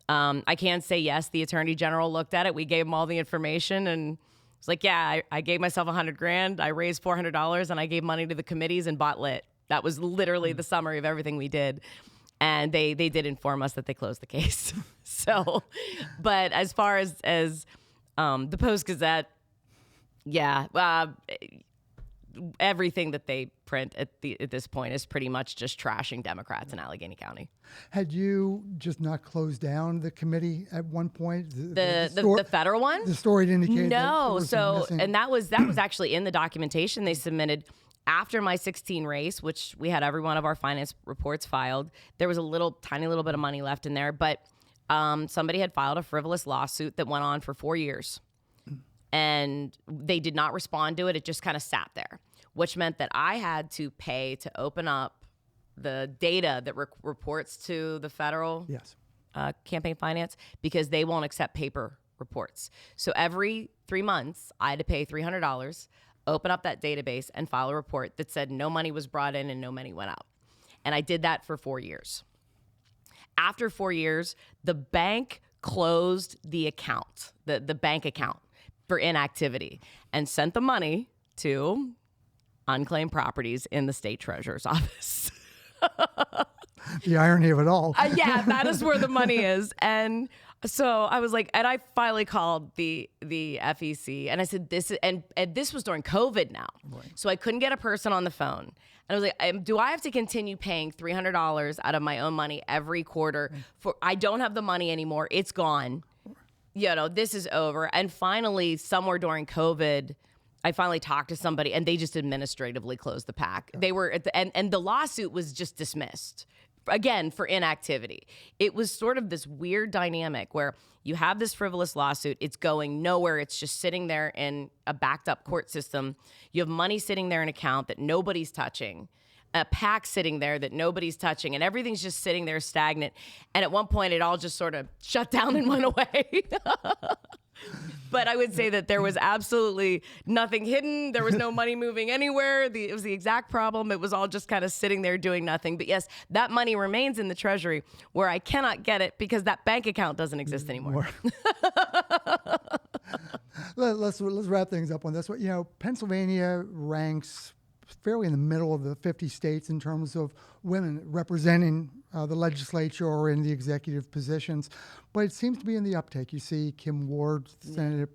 I can say, yes, the Attorney General looked at it. We gave him all the information and it's like, yeah, I gave myself $100,000. I raised $400 and I gave money to the committees and bought lit. That was literally the summary of everything we did. And they did inform us that they closed the case. So, but as far as the Post-Gazette, everything that they print at this point is pretty much just trashing Democrats in Allegheny County. Had you just not closed down the committee at one point? The federal one? The story indicated no. And that was actually in the documentation they submitted. After my 16 race, which we had every one of our finance reports filed, there was a tiny little bit of money left in there, but somebody had filed a frivolous lawsuit that went on for 4 years. And they did not respond to it. It just kind of sat there, which meant that I had to pay to open up the data that reports to the federal campaign finance because they won't accept paper reports. So every 3 months, I had to pay $300, open up that database and file a report that said no money was brought in and no money went out. And I did that for 4 years. After 4 years, the bank closed the account, the bank account for inactivity and sent the money to unclaimed properties in the state treasurer's office. The irony of it all. Yeah, that is where the money is. And so I was like, and I finally called the FEC and I said, this was during COVID now. Right. So I couldn't get a person on the phone. And I was like, do I have to continue paying $300 out of my own money every quarter I don't have the money anymore. It's gone. This is over. And finally, somewhere during COVID, I finally talked to somebody and they just administratively closed the PAC. They were and the lawsuit was just dismissed. Again, for inactivity. It was sort of this weird dynamic where you have this frivolous lawsuit. It's going nowhere. It's just sitting there in a backed up court system. You have money sitting there in an account that nobody's touching, a PAC sitting there that nobody's touching, and everything's just sitting there stagnant. And at one point, it all just sort of shut down and went away. But I would say that there was absolutely nothing hidden. There was no money moving anywhere. It was the exact problem. It was all just kind of sitting there doing nothing. But yes, that money remains in the Treasury where I cannot get it because that bank account doesn't exist anymore. Let's wrap things up on this one. Pennsylvania ranks fairly in the middle of the 50 states in terms of women representing the legislature or in the executive positions, but it seems to be in the uptake. You see Kim Ward, Senate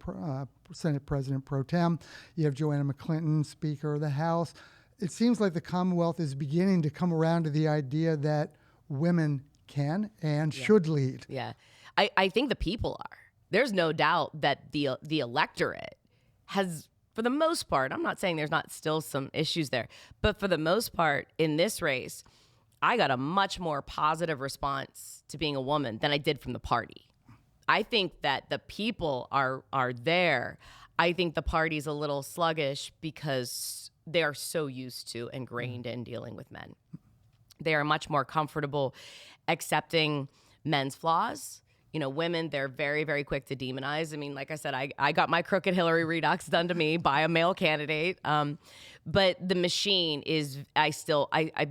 President Pro Tem. You have Joanna McClinton, Speaker of the House. It seems like the Commonwealth is beginning to come around to the idea that women can and should lead. Yeah, I think the people are. There's no doubt that the electorate has, for the most part, I'm not saying there's not still some issues there, but for the most part in this race, I got a much more positive response to being a woman than I did from the party. I think that the people are there. I think the party's a little sluggish because they are so used to ingrained in dealing with men. They are much more comfortable accepting men's flaws. Women, they're very, very quick to demonize. Like I said, I got my Crooked Hillary Redux done to me by a male candidate. But the machine is, I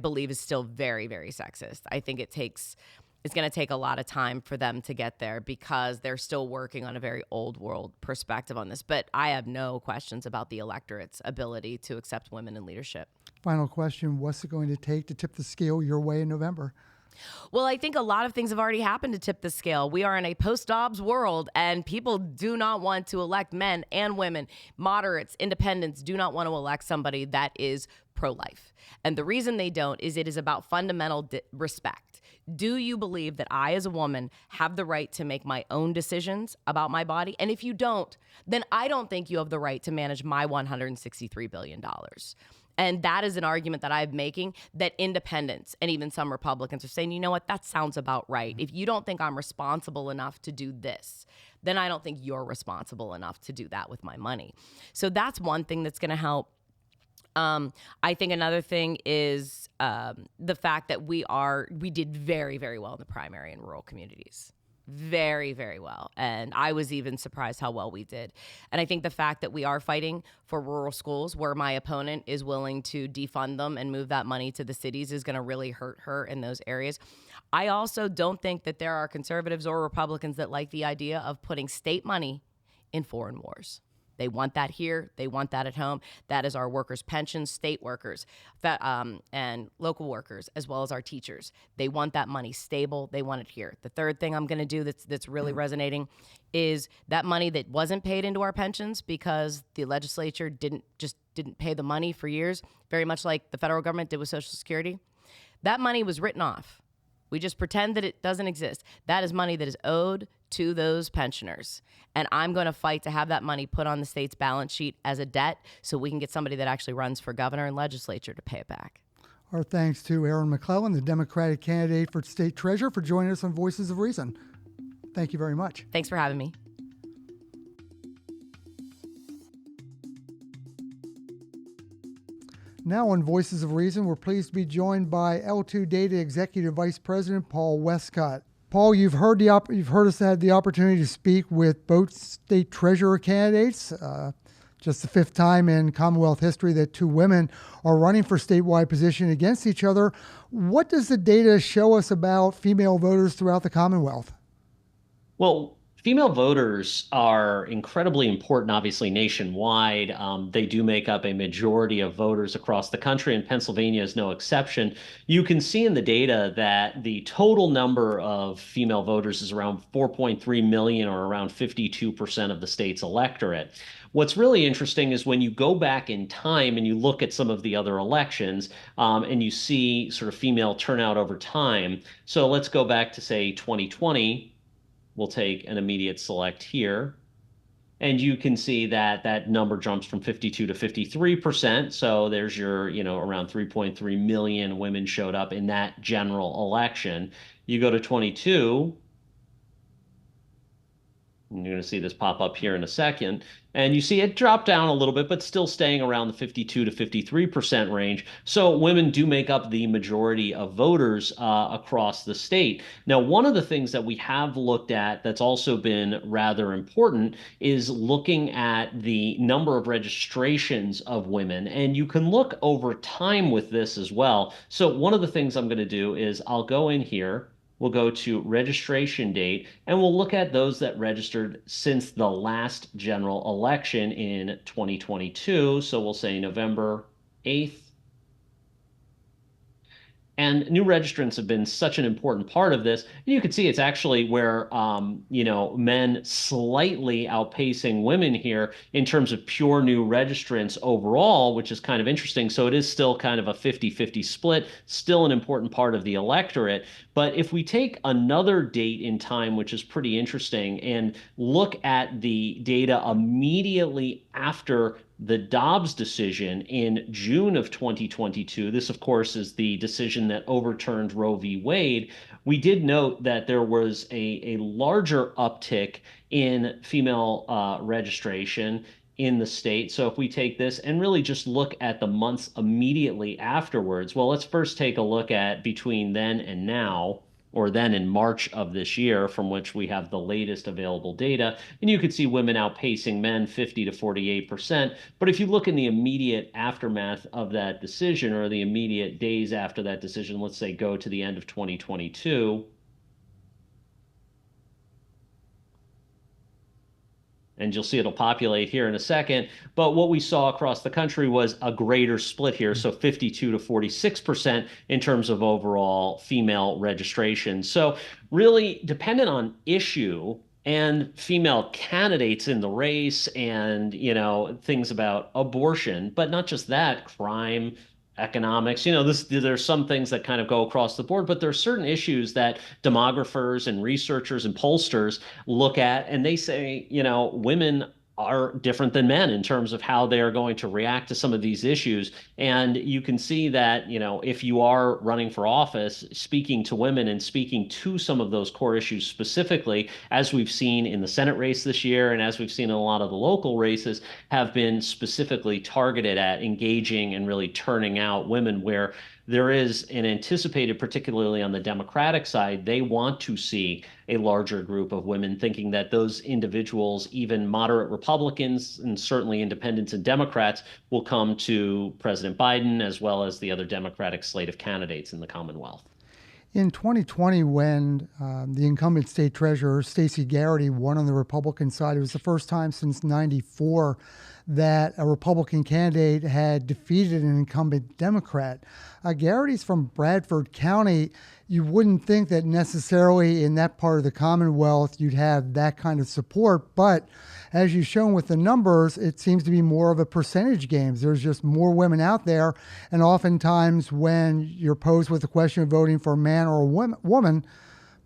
believe, is still very, very sexist. I think it takes it's going to take a lot of time for them to get there because they're still working on a very old world perspective on this. But I have no questions about the electorate's ability to accept women in leadership. Final question, what's it going to take to tip the scale your way in November? Well, I think a lot of things have already happened to tip the scale. We are in a post-Dobbs world, and people do not want to elect men and women. Moderates, independents do not want to elect somebody that is pro-life. And the reason they don't is it is about fundamental respect. Do you believe that I, as a woman, have the right to make my own decisions about my body? And if you don't, then I don't think you have the right to manage my $163 billion. And that is an argument that I'm making that independents and even some Republicans are saying, you know what, that sounds about right. If you don't think I'm responsible enough to do this, then I don't think you're responsible enough to do that with my money. So that's one thing that's going to help. I think another thing is the fact that we did very, very well in the primary in rural communities. Very, very well. And I was even surprised how well we did. And I think the fact that we are fighting for rural schools where my opponent is willing to defund them and move that money to the cities is going to really hurt her in those areas. I also don't think that there are conservatives or Republicans that like the idea of putting state money in foreign wars. They want that here. They want that at home. That is our workers' pensions, state workers, and local workers, as well as our teachers. They want that money stable. They want it here. The third thing I'm going to do that's really resonating is that money that wasn't paid into our pensions because the legislature didn't pay the money for years, very much like the federal government did with Social Security. That money was written off. We just pretend that it doesn't exist. That is money that is owed to those pensioners. And I'm going to fight to have that money put on the state's balance sheet as a debt so we can get somebody that actually runs for governor and legislature to pay it back. Our thanks to Erin McClelland, the Democratic candidate for state treasurer, for joining us on Voices of Reason. Thank you very much. Thanks for having me. Now on Voices of Reason, we're pleased to be joined by L2 Data Executive Vice President Paul Westcott. Paul, you've heard us have the opportunity to speak with both state treasurer candidates. Just the fifth time in Commonwealth history that two women are running for statewide position against each other. What does the data show us about female voters throughout the Commonwealth? Well, female voters are incredibly important, obviously, nationwide. They do make up a majority of voters across the country, and Pennsylvania is no exception. You can see in the data that the total number of female voters is around 4.3 million, or around 52% of the state's electorate. What's really interesting is when you go back in time and you look at some of the other elections and you see sort of female turnout over time. So let's go back to, say, 2020. We'll take an immediate select here. And you can see that that number jumps from 52 to 53%. So there's your, around 3.3 million women showed up in that general election. You go to 22, and you're going to see this pop up here in a second. And you see it drop down a little bit, but still staying around the 52 to 53% range. So women do make up the majority of voters across the state. Now, one of the things that we have looked at that's also been rather important is looking at the number of registrations of women. And you can look over time with this as well. So one of the things I'm going to do is I'll go in here. We'll go to registration date, and we'll look at those that registered since the last general election in 2022. So we'll say November 8th. And new registrants have been such an important part of this. And you can see it's actually where, men slightly outpacing women here in terms of pure new registrants overall, which is kind of interesting. So it is still kind of a 50-50 split, still an important part of the electorate. But if we take another date in time, which is pretty interesting, and look at the data immediately after the Dobbs decision in June of 2022, this, of course, is the decision that overturned Roe v. Wade, we did note that there was a larger uptick in female registration in the state. So if we take this and really just look at the months immediately afterwards, well, let's first take a look at between then and now, or then in March of this year, from which we have the latest available data. And you could see women outpacing men 50 to 48%. But if you look in the immediate aftermath of that decision, or the immediate days after that decision, let's say go to the end of 2022, and you'll see it'll populate here in a second. But what we saw across the country was a greater split here, so 52 to 46% in terms of overall female registration. So really dependent on issue and female candidates in the race and, things about abortion, but not just that, crime, economics, there's some things that kind of go across the board, but there are certain issues that demographers and researchers and pollsters look at, and they say, women are different than men in terms of how they are going to react to some of these issues. And you can see that, if you are running for office, speaking to women and speaking to some of those core issues specifically, as we've seen in the Senate race this year, and as we've seen in a lot of the local races, have been specifically targeted at engaging and really turning out women, where there is an anticipated, particularly on the Democratic side, they want to see a larger group of women, thinking that those individuals, even moderate Republicans and certainly independents and Democrats, will come to President Biden as well as the other Democratic slate of candidates in the Commonwealth. In 2020, when the incumbent state treasurer, Stacy Garrity, won on the Republican side, it was the first time since '94 that a Republican candidate had defeated an incumbent Democrat. Garrity's from Bradford County. You wouldn't think that necessarily in that part of the Commonwealth you'd have that kind of support, but as you've shown with the numbers, it seems to be more of a percentage game. There's just more women out there, and oftentimes when you're posed with the question of voting for a man or a woman,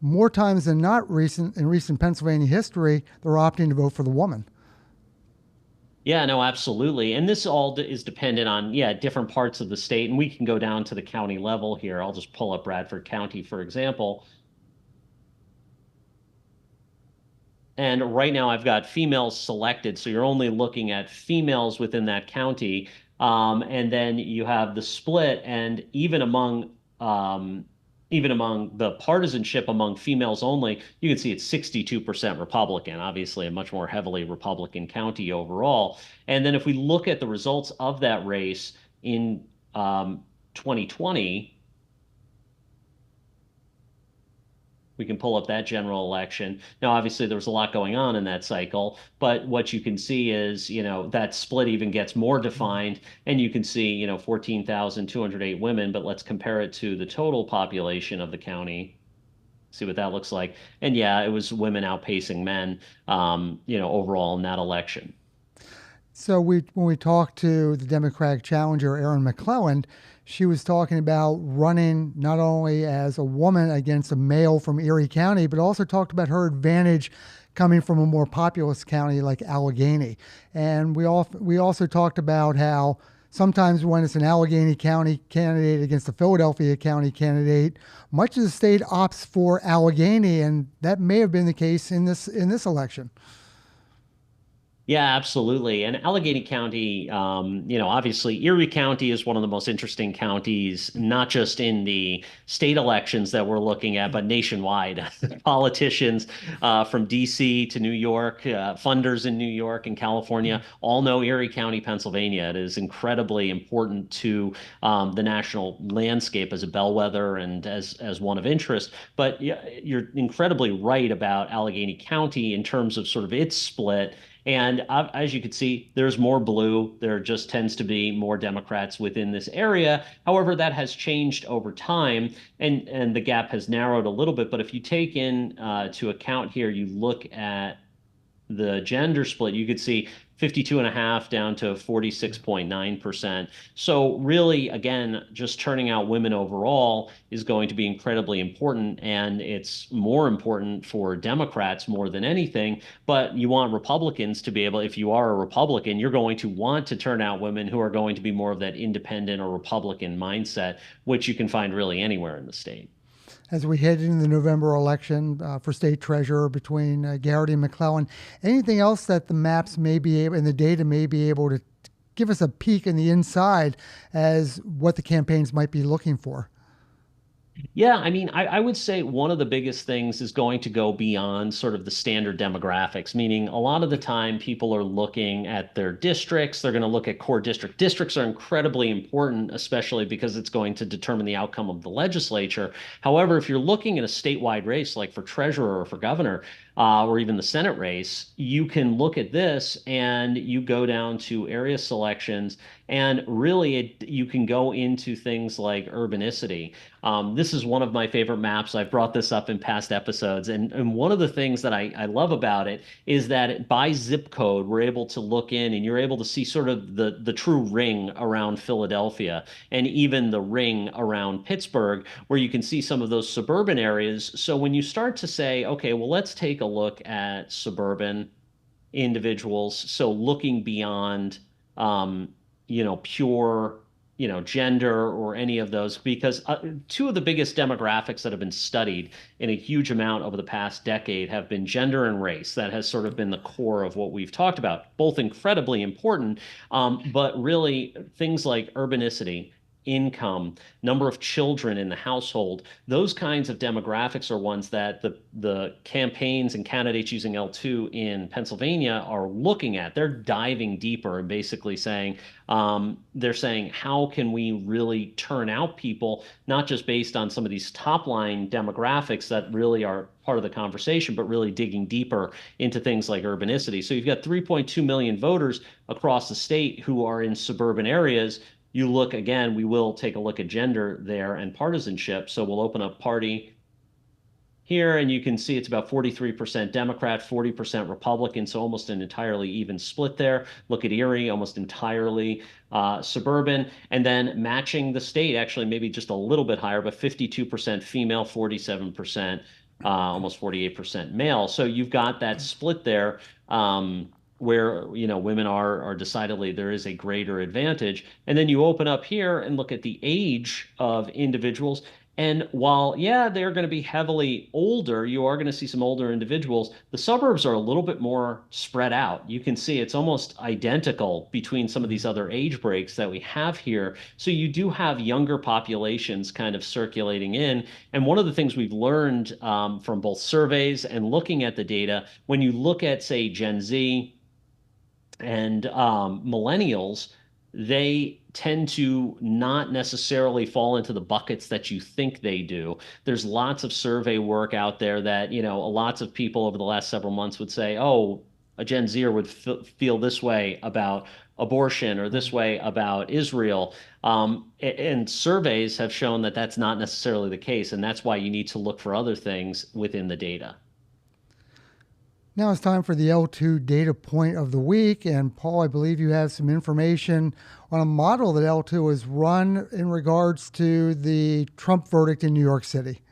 more times than not in recent Pennsylvania history, they're opting to vote for the woman. Yeah, no, absolutely. And this all is dependent on, different parts of the state. And we can go down to the county level here. I'll just pull up Bradford County, for example. And right now I've got females selected. So you're only looking at females within that county. And then you have the split. And even among the partisanship among females only, you can see it's 62% Republican, obviously a much more heavily Republican county overall. And then if we look at the results of that race in 2020, we can pull up that general election. Now, obviously, there was a lot going on in that cycle, but what you can see is, that split even gets more defined, and you can see, 14,208 women, but let's compare it to the total population of the county, see what that looks like. And yeah, it was women outpacing men, overall in that election. So when we talked to the Democratic challenger, Erin McClelland, she was talking about running not only as a woman against a male from Erie County, but also talked about her advantage coming from a more populous county like Allegheny. And we also talked about how sometimes when it's an Allegheny County candidate against a Philadelphia County candidate, much of the state opts for Allegheny, and that may have been the case in this election. Yeah, absolutely. And Allegheny County, obviously Erie County is one of the most interesting counties, not just in the state elections that we're looking at, but nationwide. Politicians from DC to New York, funders in New York and California, all know Erie County, Pennsylvania. It is incredibly important to the national landscape as a bellwether and as one of interest. But you're incredibly right about Allegheny County in terms of sort of its split. And as you can see, there's more blue. There just tends to be more Democrats within this area. However, that has changed over time, and the gap has narrowed a little bit. But if you take to account here, you look at the gender split, you could see 52.5 down to 46.9%. So really, again, just turning out women overall is going to be incredibly important, and it's more important for Democrats more than anything. But you want Republicans to be able, if you are a Republican, you're going to want to turn out women who are going to be more of that independent or Republican mindset, which you can find really anywhere in the state. As we head into the November election for state treasurer between Garrity and McClelland, anything else that the maps may be able and the data may be able to give us a peek in the inside as what the campaigns might be looking for? Yeah, I mean, I would say one of the biggest things is going to go beyond sort of the standard demographics, meaning a lot of the time people are looking at their districts. They're going to look at core district. Districts are incredibly important, especially because it's going to determine the outcome of the legislature. However, if you're looking at a statewide race, like for treasurer or for governor, or even the Senate race, you can look at this and you go down to area selections, and really you can go into things like urbanicity. This is one of my favorite maps. I've brought this up in past episodes. And one of the things that I love about it is that by zip code, we're able to look in and you're able to see sort of the true ring around Philadelphia and even the ring around Pittsburgh, where you can see some of those suburban areas. So when you start to say, okay, well, let's take a look at suburban individuals. So looking beyond, pure, gender or any of those, because two of the biggest demographics that have been studied in a huge amount over the past decade have been gender and race. That has sort of been the core of what we've talked about, both incredibly important, but really things like urbanicity, income, number of children in the household, those kinds of demographics are ones that the campaigns and candidates using L2 in Pennsylvania are looking at. They're diving deeper and basically saying, they're saying, how can we really turn out people, not just based on some of these top line demographics that really are part of the conversation, but really digging deeper into things like urbanicity. So you've got 3.2 million voters across the state who are in suburban areas. You look again, we will take a look at gender there and partisanship. So we'll open up party here, and you can see it's about 43% Democrat, 40% Republican, so almost an entirely even split there. Look at Erie, almost entirely suburban, and then matching the state, actually maybe just a little bit higher, but 52% female, 47%, almost 48% male. So you've got that split there. Where women are decidedly, there is a greater advantage. And then you open up here and look at the age of individuals. And while, they're going to be heavily older, you are going to see some older individuals, the suburbs are a little bit more spread out. You can see it's almost identical between some of these other age breaks that we have here. So you do have younger populations kind of circulating in. And one of the things we've learned from both surveys and looking at the data, when you look at, say, Gen Z, and millennials, they tend to not necessarily fall into the buckets that you think they do. There's lots of survey work out there that, lots of people over the last several months would say, oh, a Gen Zer would feel this way about abortion or this way about Israel. And surveys have shown that that's not necessarily the case. And that's why you need to look for other things within the data. Now it's time for the L2 data point of the week. And Paul, I believe you have some information on a model that L2 has run in regards to the Trump verdict in New York City.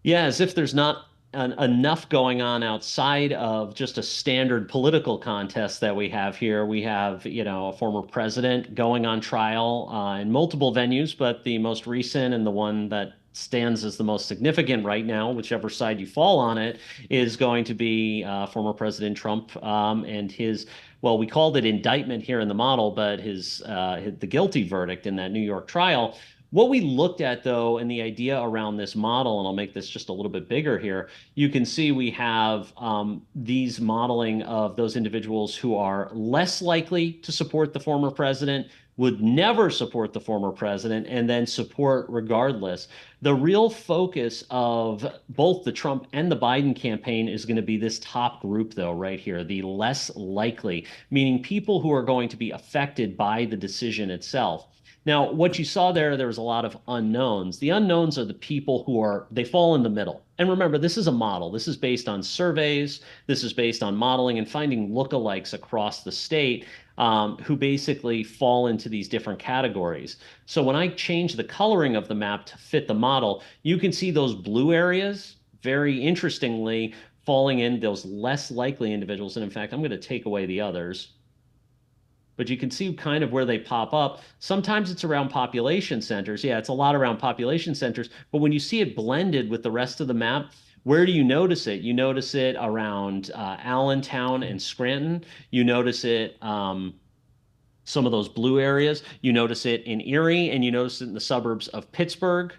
Yeah, as if there's not enough going on outside of just a standard political contest that we have here. We have, a former president going on trial in multiple venues, but the most recent and the one that stands as the most significant right now, whichever side you fall on it, is going to be former President Trump and his, well, we called it indictment here in the model, but the guilty verdict in that New York trial. What we looked at, though, and the idea around this model, and I'll make this just a little bit bigger here, you can see we have these modeling of those individuals who are less likely to support the former president, would never support the former president, and then support regardless. The real focus of both the Trump and the Biden campaign is going to be this top group, though, right here, the less likely, meaning people who are going to be affected by the decision itself. Now, what you saw there was a lot of unknowns. The unknowns are the people they fall in the middle. And remember, this is a model. This is based on surveys. This is based on modeling and finding lookalikes across the state who basically fall into these different categories. So when I change the coloring of the map to fit the model, you can see those blue areas, very interestingly, falling in those less likely individuals. And in fact, I'm going to take away the others. But you can see kind of where they pop up. Sometimes it's around population centers. Yeah, it's a lot around population centers. But when you see it blended with the rest of the map, where do you notice it? You notice it around Allentown and Scranton. You notice it some of those blue areas. You notice it in Erie, and you notice it in the suburbs of Pittsburgh,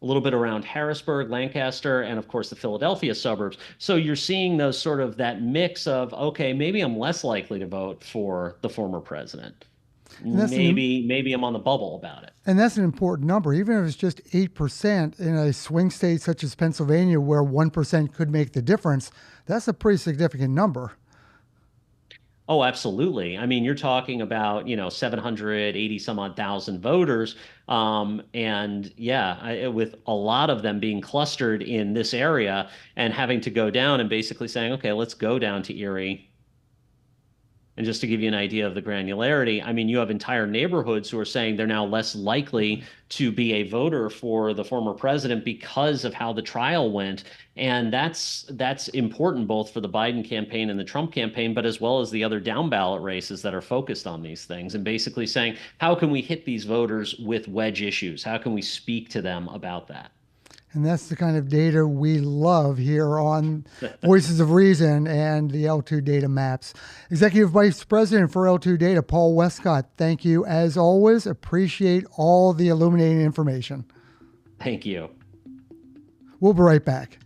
a little bit around Harrisburg, Lancaster, and of course the Philadelphia suburbs. So you're seeing those sort of that mix of, okay, maybe I'm less likely to vote for the former president. maybe I'm on the bubble about it. And that's an important number. Even if it's just 8% in a swing state such as Pennsylvania, where 1% could make the difference, that's a pretty significant number. Oh, absolutely. I mean, you're talking about, 780 some odd thousand voters. And yeah, with a lot of them being clustered in this area and having to go down and basically saying, okay, let's go down to Erie. And just to give you an idea of the granularity, I mean, you have entire neighborhoods who are saying they're now less likely to be a voter for the former president because of how the trial went. And that's important both for the Biden campaign and the Trump campaign, but as well as the other down ballot races that are focused on these things, and basically saying, how can we hit these voters with wedge issues? How can we speak to them about that? And that's the kind of data we love here on Voices of Reason and the L2 Data Maps. Executive Vice President for L2 Data, Paul Westcott, thank you as always. Appreciate all the illuminating information. Thank you. We'll be right back.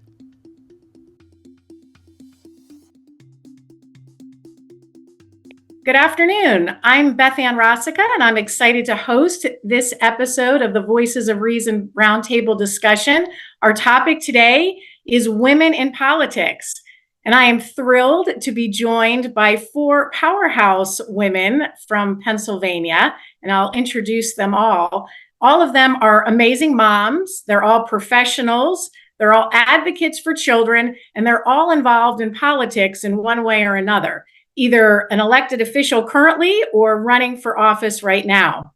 Good afternoon. I'm Beth Ann Rosica, and I'm excited to host this episode of the Voices of Reason Roundtable discussion. Our topic today is women in politics. And I am thrilled to be joined by 4 powerhouse women from Pennsylvania, and I'll introduce them all. All of them are amazing moms. They're all professionals. They're all advocates for children, and they're all involved in politics in one way or another, either an elected official currently or running for office right now.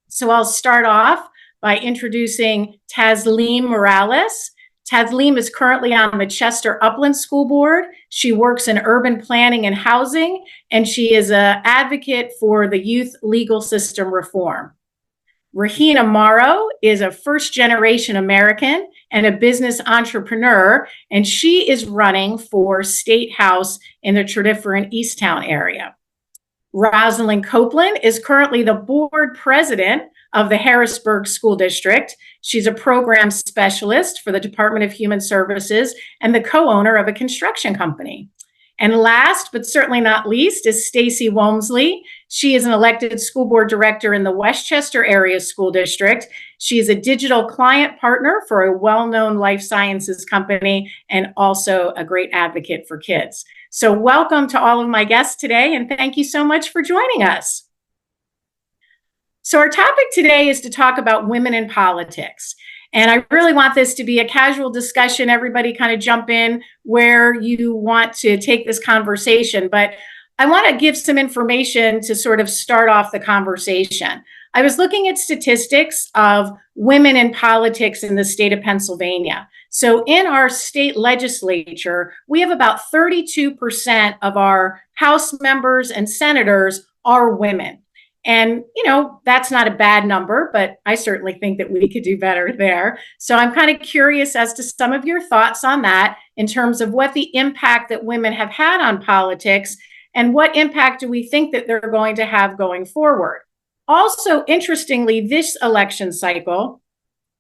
So I'll start off by introducing Tasliym Morales. Tasliym is currently on the Chester Upland School Board. She works in urban planning and housing, and she is an advocate for the youth legal system reform. Regina Mauro is a first-generation American and a business entrepreneur, and she is running for State House in the Tredyffrin Easttown area. Roslyn Copeland is currently the board president of the Harrisburg School District. She's a program specialist for the Department of Human Services and the co-owner of a construction company. And last, but certainly not least, is Stacey Whomsley. She is an elected school board director in the Westchester Area School District. She is a digital client partner for a well-known life sciences company and also a great advocate for kids. So welcome to all of my guests today, and thank you so much for joining us. So our topic today is to talk about women in politics. And I really want this to be a casual discussion. Everybody kind of jump in where you want to take this conversation. But I want to give some information to sort of start off the conversation. I was looking at statistics of women in politics in the state of Pennsylvania. So in our state legislature, we have about 32% of our House members and senators are women. And, that's not a bad number, but I certainly think that we could do better there. So I'm kind of curious as to some of your thoughts on that in terms of what the impact that women have had on politics and what impact do we think that they're going to have going forward. Also, interestingly, this election cycle,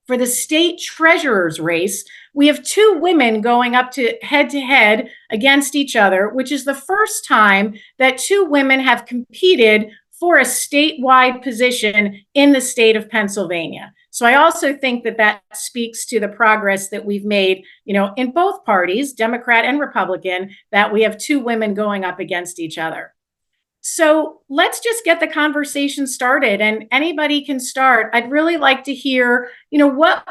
for the state treasurer's race, we have 2 women going up to head against each other, which is the first time that 2 women have competed for a statewide position in the state of Pennsylvania. So I also think that that speaks to the progress that we've made, in both parties, Democrat and Republican, that we have 2 women going up against each other. So let's just get the conversation started, and anybody can start. I'd really like to hear, what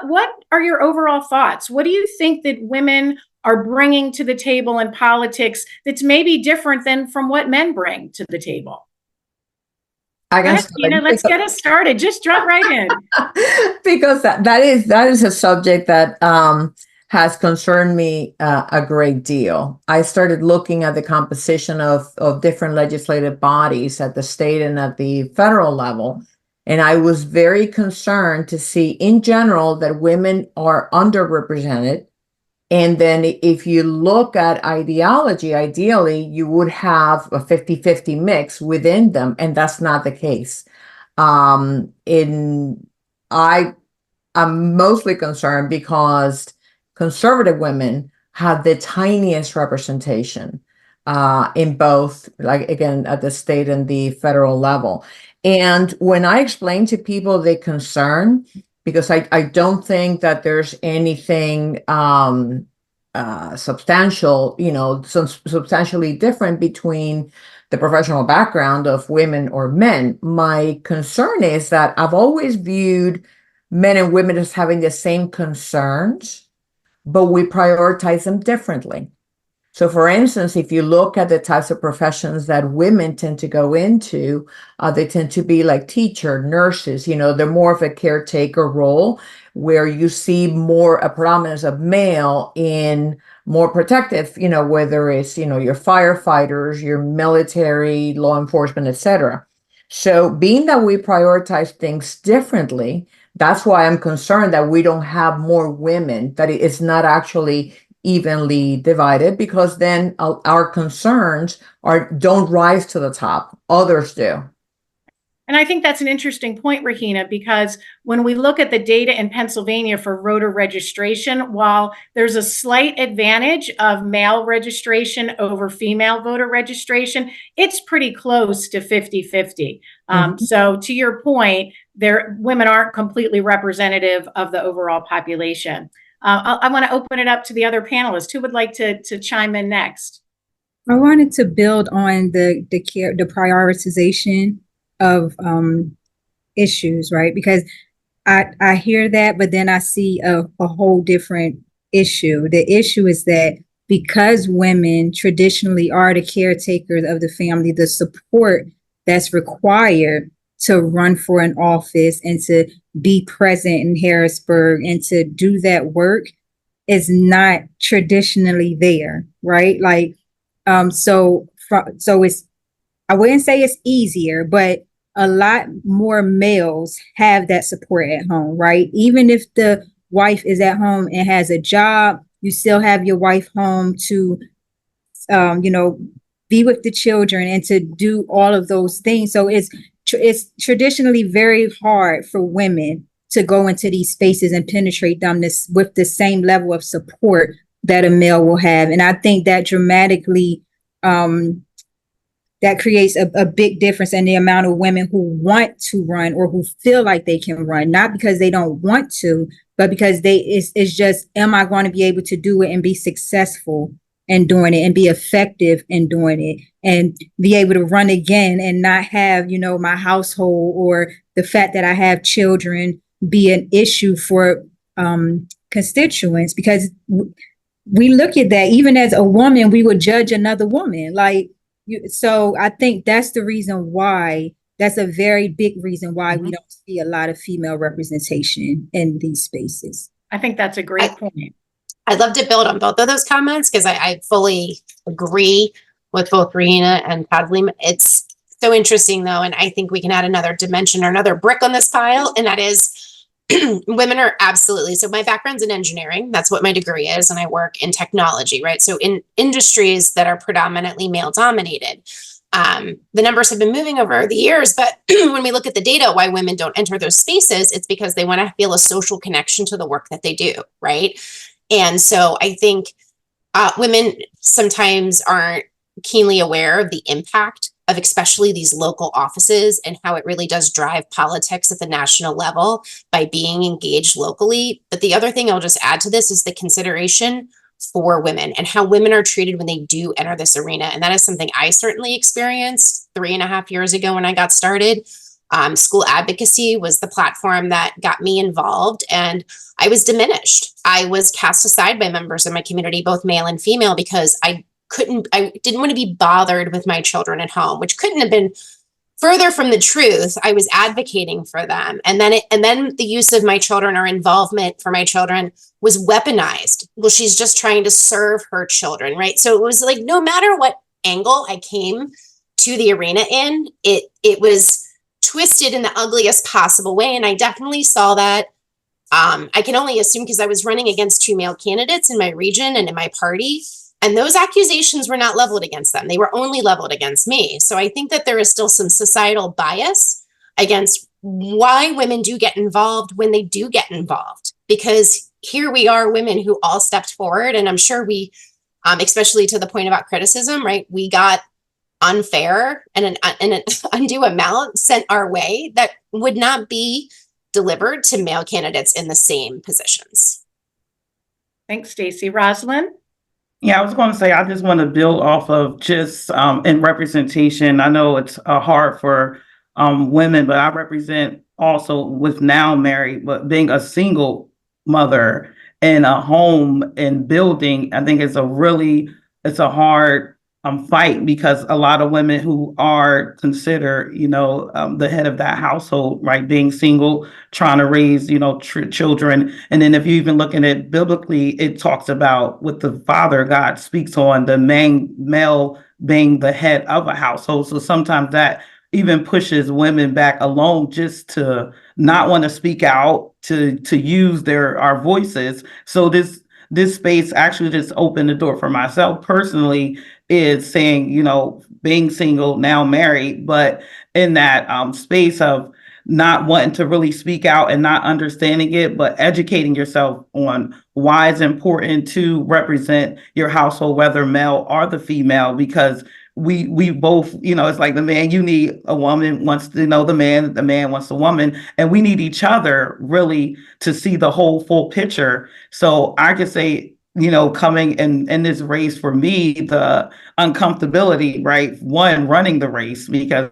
are your overall thoughts? What do you think that women are bringing to the table in politics that's maybe different than from what men bring to the table? Let's get us started. Just jump right in. Because that is a subject that has concerned me a great deal. I started looking at the composition of different legislative bodies at the state and at the federal level, and I was very concerned to see in general that women are underrepresented. And then if you look at ideology, ideally, you would have a 50-50 mix within them, and that's not the case. I'm mostly concerned because conservative women have the tiniest representation. in both, like again, at the state and the federal level. And when I explain to people the concern, because I don't think that there's anything substantial, substantially different between the professional background of women or men. My concern is that I've always viewed men and women as having the same concerns, but we prioritize them differently. So for instance, if you look at the types of professions that women tend to go into, they tend to be like teacher, nurses, they're more of a caretaker role, where you see more a prominence of male in more protective, whether it's, your firefighters, your military, law enforcement, etc. So being that we prioritize things differently, that's why I'm concerned that we don't have more women, that it's not actually evenly divided, because then our concerns don't rise to the top. Others do. And I think that's an interesting point, Regina, because when we look at the data in Pennsylvania for voter registration, while there's a slight advantage of male registration over female voter registration, it's pretty close to 50-50. So to your point, women aren't completely representative of the overall population. I want to open it up to the other panelists. Who would like to chime in next? I wanted to build on the prioritization of issues, right? Because I hear that, but then I see a whole different issue. The issue is that because women traditionally are the caretakers of the family, the support that's required to run for an office and to be present in Harrisburg and to do that work is not traditionally there, right? Like, so it's, I wouldn't say it's easier, but a lot more males have that support at home, right? Even if the wife is at home and has a job, you still have your wife home to, be with the children and to do all of those things. So it's traditionally very hard for women to go into these spaces and penetrate them with the same level of support that a male will have. And I think that dramatically, that creates a big difference in the amount of women who want to run or who feel like they can run, not because they don't want to, but because it's just, am I going to be able to do it and be successful in doing it and be effective in doing it and be able to run again and not have, my household or the fact that I have children be an issue for constituents, because we look at that, even as a woman, we would judge another woman. So I think that's the reason why, that's a very big reason why we don't see a lot of female representation in these spaces. I think that's a great point. I'd love to build on both of those comments because I fully agree with both Regina and Tasliym. It's so interesting though, and I think we can add another dimension or another brick on this pile, and that is women are absolutely, so my background's in engineering, that's what my degree is, and I work in technology, right? So in industries that are predominantly male dominated, the numbers have been moving over the years, but when we look at the data, why women don't enter those spaces, it's because they want to feel a social connection to the work that they do, right? And so I think women sometimes aren't keenly aware of the impact of especially these local offices and how it really does drive politics at the national level by being engaged locally. But the other thing I'll just add to this is the consideration for women and how women are treated when they do enter this arena. And that is something I certainly experienced 3.5 years ago when I got started. School advocacy was the platform that got me involved, and I was diminished. I was cast aside by members of my community, both male and female, because I didn't want to be bothered with my children at home, which couldn't have been further from the truth. I was advocating for them. And then the use of my children or involvement for my children was weaponized. Well, she's just trying to serve her children, right? So it was like, no matter what angle I came to the arena in, it was twisted in the ugliest possible way. And I definitely saw that. I can only assume because I was running against 2 male candidates in my region and in my party. And those accusations were not leveled against them. They were only leveled against me. So I think that there is still some societal bias against why women do get involved when they do get involved. Because here we are, women who all stepped forward. And I'm sure we especially to the point about criticism, right? We got unfair and an undue amount sent our way that would not be delivered to male candidates in the same positions. Thanks, Stacy. Roslyn? Yeah, I was going to say, I just want to build off of just in representation. I know it's hard for women, but I represent also with now married, but being a single mother in a home and building, I think it's a hard fight, because a lot of women who are considered, the head of that household, right, being single, trying to raise, children. And then if you even look at it biblically, it talks about with the father, God speaks on the main male being the head of a household. So sometimes that even pushes women back alone, just to not want to speak out, to use our voices. So this space actually just opened the door for myself personally, is saying, being single, now married, but in that space of not wanting to really speak out and not understanding it, but educating yourself on why it's important to represent your household, whether male or the female, because we both, it's like the man, you need a woman wants to know the man wants a woman, and we need each other really to see the whole full picture. So I could say, coming in this race, for me, the uncomfortability, right? One, running the race, because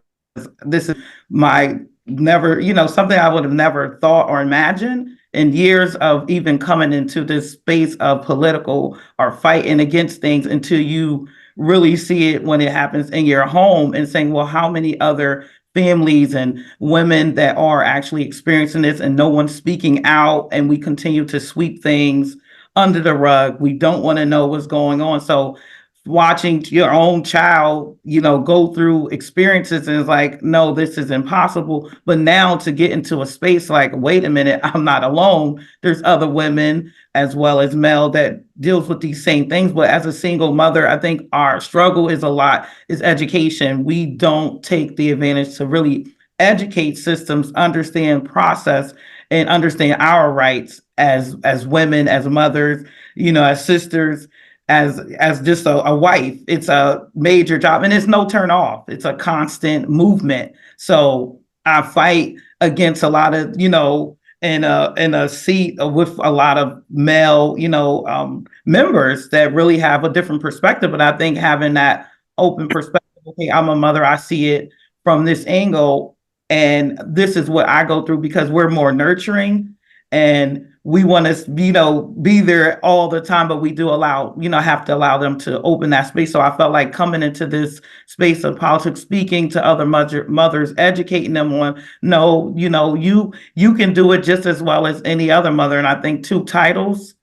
this is something I would have never thought or imagined in years of even coming into this space of political or fighting against things, until you really see it when it happens in your home, and saying, well, how many other families and women that are actually experiencing this, and no one's speaking out, and we continue to sweep things under the rug. We don't want to know what's going on. So watching your own child, go through experiences, and it's like, no, this is impossible. But now to get into a space like, wait a minute, I'm not alone. There's other women as well as male that deals with these same things. But as a single mother, I think our struggle is education. We don't take the advantage to really educate systems, understand process, and understand our rights as women, as mothers, as sisters, as just a wife. It's a major job, and it's no turn off. It's a constant movement. So I fight against a lot of, in a seat with a lot of male, members that really have a different perspective. But I think having that open perspective, okay, I'm a mother, I see it from this angle, and this is what I go through, because we're more nurturing, and we want to, be there all the time, but we do have to allow them to open that space. So I felt like coming into this space of politics, speaking to other mothers, educating them on, no, you can do it just as well as any other mother. And I think 2 titles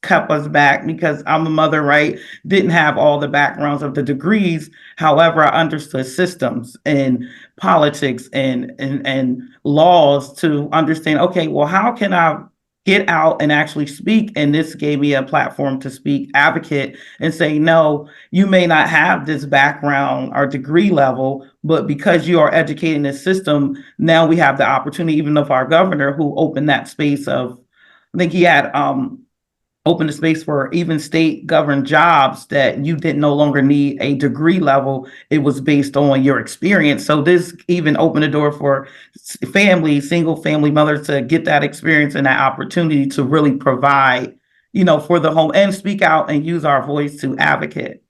kept us back, because I'm a mother, right? Didn't have all the backgrounds of the degrees. However, I understood systems and politics and laws to understand, okay, well, how can I get out and actually speak? And this gave me a platform to speak, advocate, and say, no, you may not have this background or degree level, but because you are educating the system, now we have the opportunity, even of our governor, who opened that space of, I think he had open the space for even state governed jobs that you didn't no longer need a degree level. It was based on your experience. So this even opened the door for single family mothers to get that experience and that opportunity to really provide, for the home, and speak out and use our voice to advocate.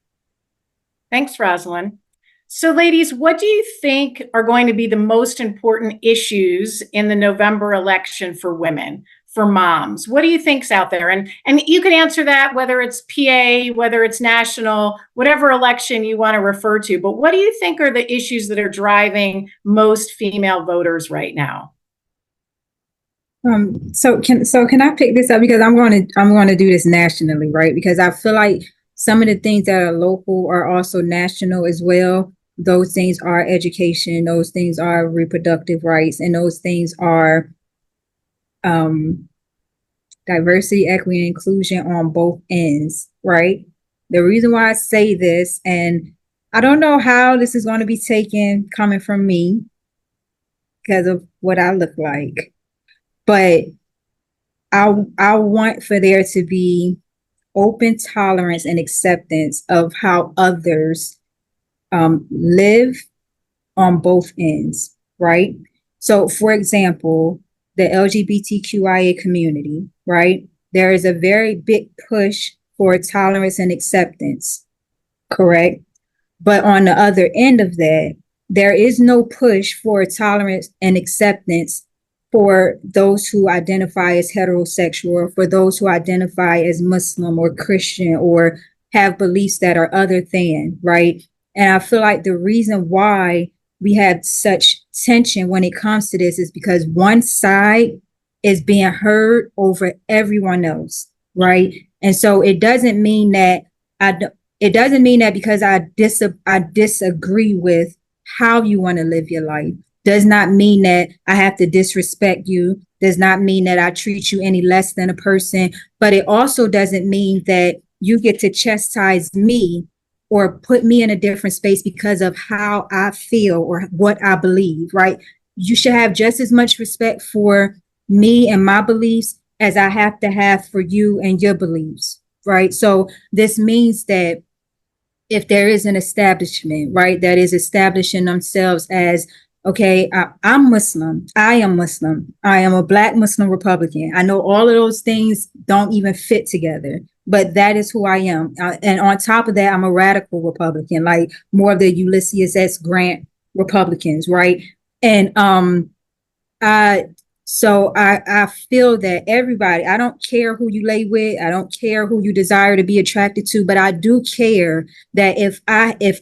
Thanks, Roslyn. So ladies, what do you think are going to be the most important issues in the November election for women, for moms? What do you think's out there? And you can answer that, whether it's PA, whether it's national, whatever election you want to refer to. But what do you think are the issues that are driving most female voters right now? So can I pick this up, because I'm going to do this nationally, right? Because I feel like some of the things that are local are also national as well. Those things are education, those things are reproductive rights, and those things are diversity, equity, and inclusion on both ends, right? The reason why I say this, and I don't know how this is going to be taken coming from me because of what I look like, but I want for there to be open tolerance and acceptance of how others live on both ends, right? So, for example, the LGBTQIA community, right? There is a very big push for tolerance and acceptance, correct? But on the other end of that, there is no push for tolerance and acceptance for those who identify as heterosexual, or for those who identify as Muslim or Christian or have beliefs that are other than, right? And I feel like the reason why we have such tension when it comes to this is because one side is being heard over everyone else, right? And so it doesn't mean that because I disagree with how you want to live your life, does not mean that I have to disrespect you, does not mean that I treat you any less than a person, but it also doesn't mean that you get to chastise me or put me in a different space because of how I feel or what I believe, right? You should have just as much respect for me and my beliefs as I have to have for you and your beliefs, right? So this means that if there is an establishment, right, that is establishing themselves as, okay, I'm Muslim, I am Muslim, I am a Black Muslim Republican. I know all of those things don't even fit together, but that is who I am. And on top of that, I'm a radical Republican, like more of the Ulysses S. Grant Republicans, right? And so I feel that everybody, I don't care who you lay with, I don't care who you desire to be attracted to, but I do care that if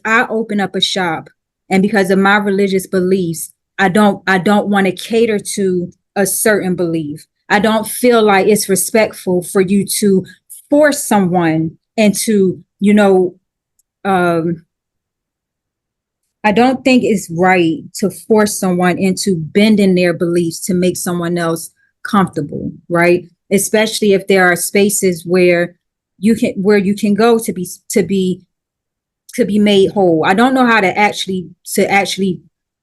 I open up a shop and because of my religious beliefs, I don't want to cater to a certain belief. I don't feel like it's respectful for you to force someone into, I don't think it's right to force someone into bending their beliefs to make someone else comfortable, right? Especially if there are spaces where you can go to be made whole. I don't know how to actually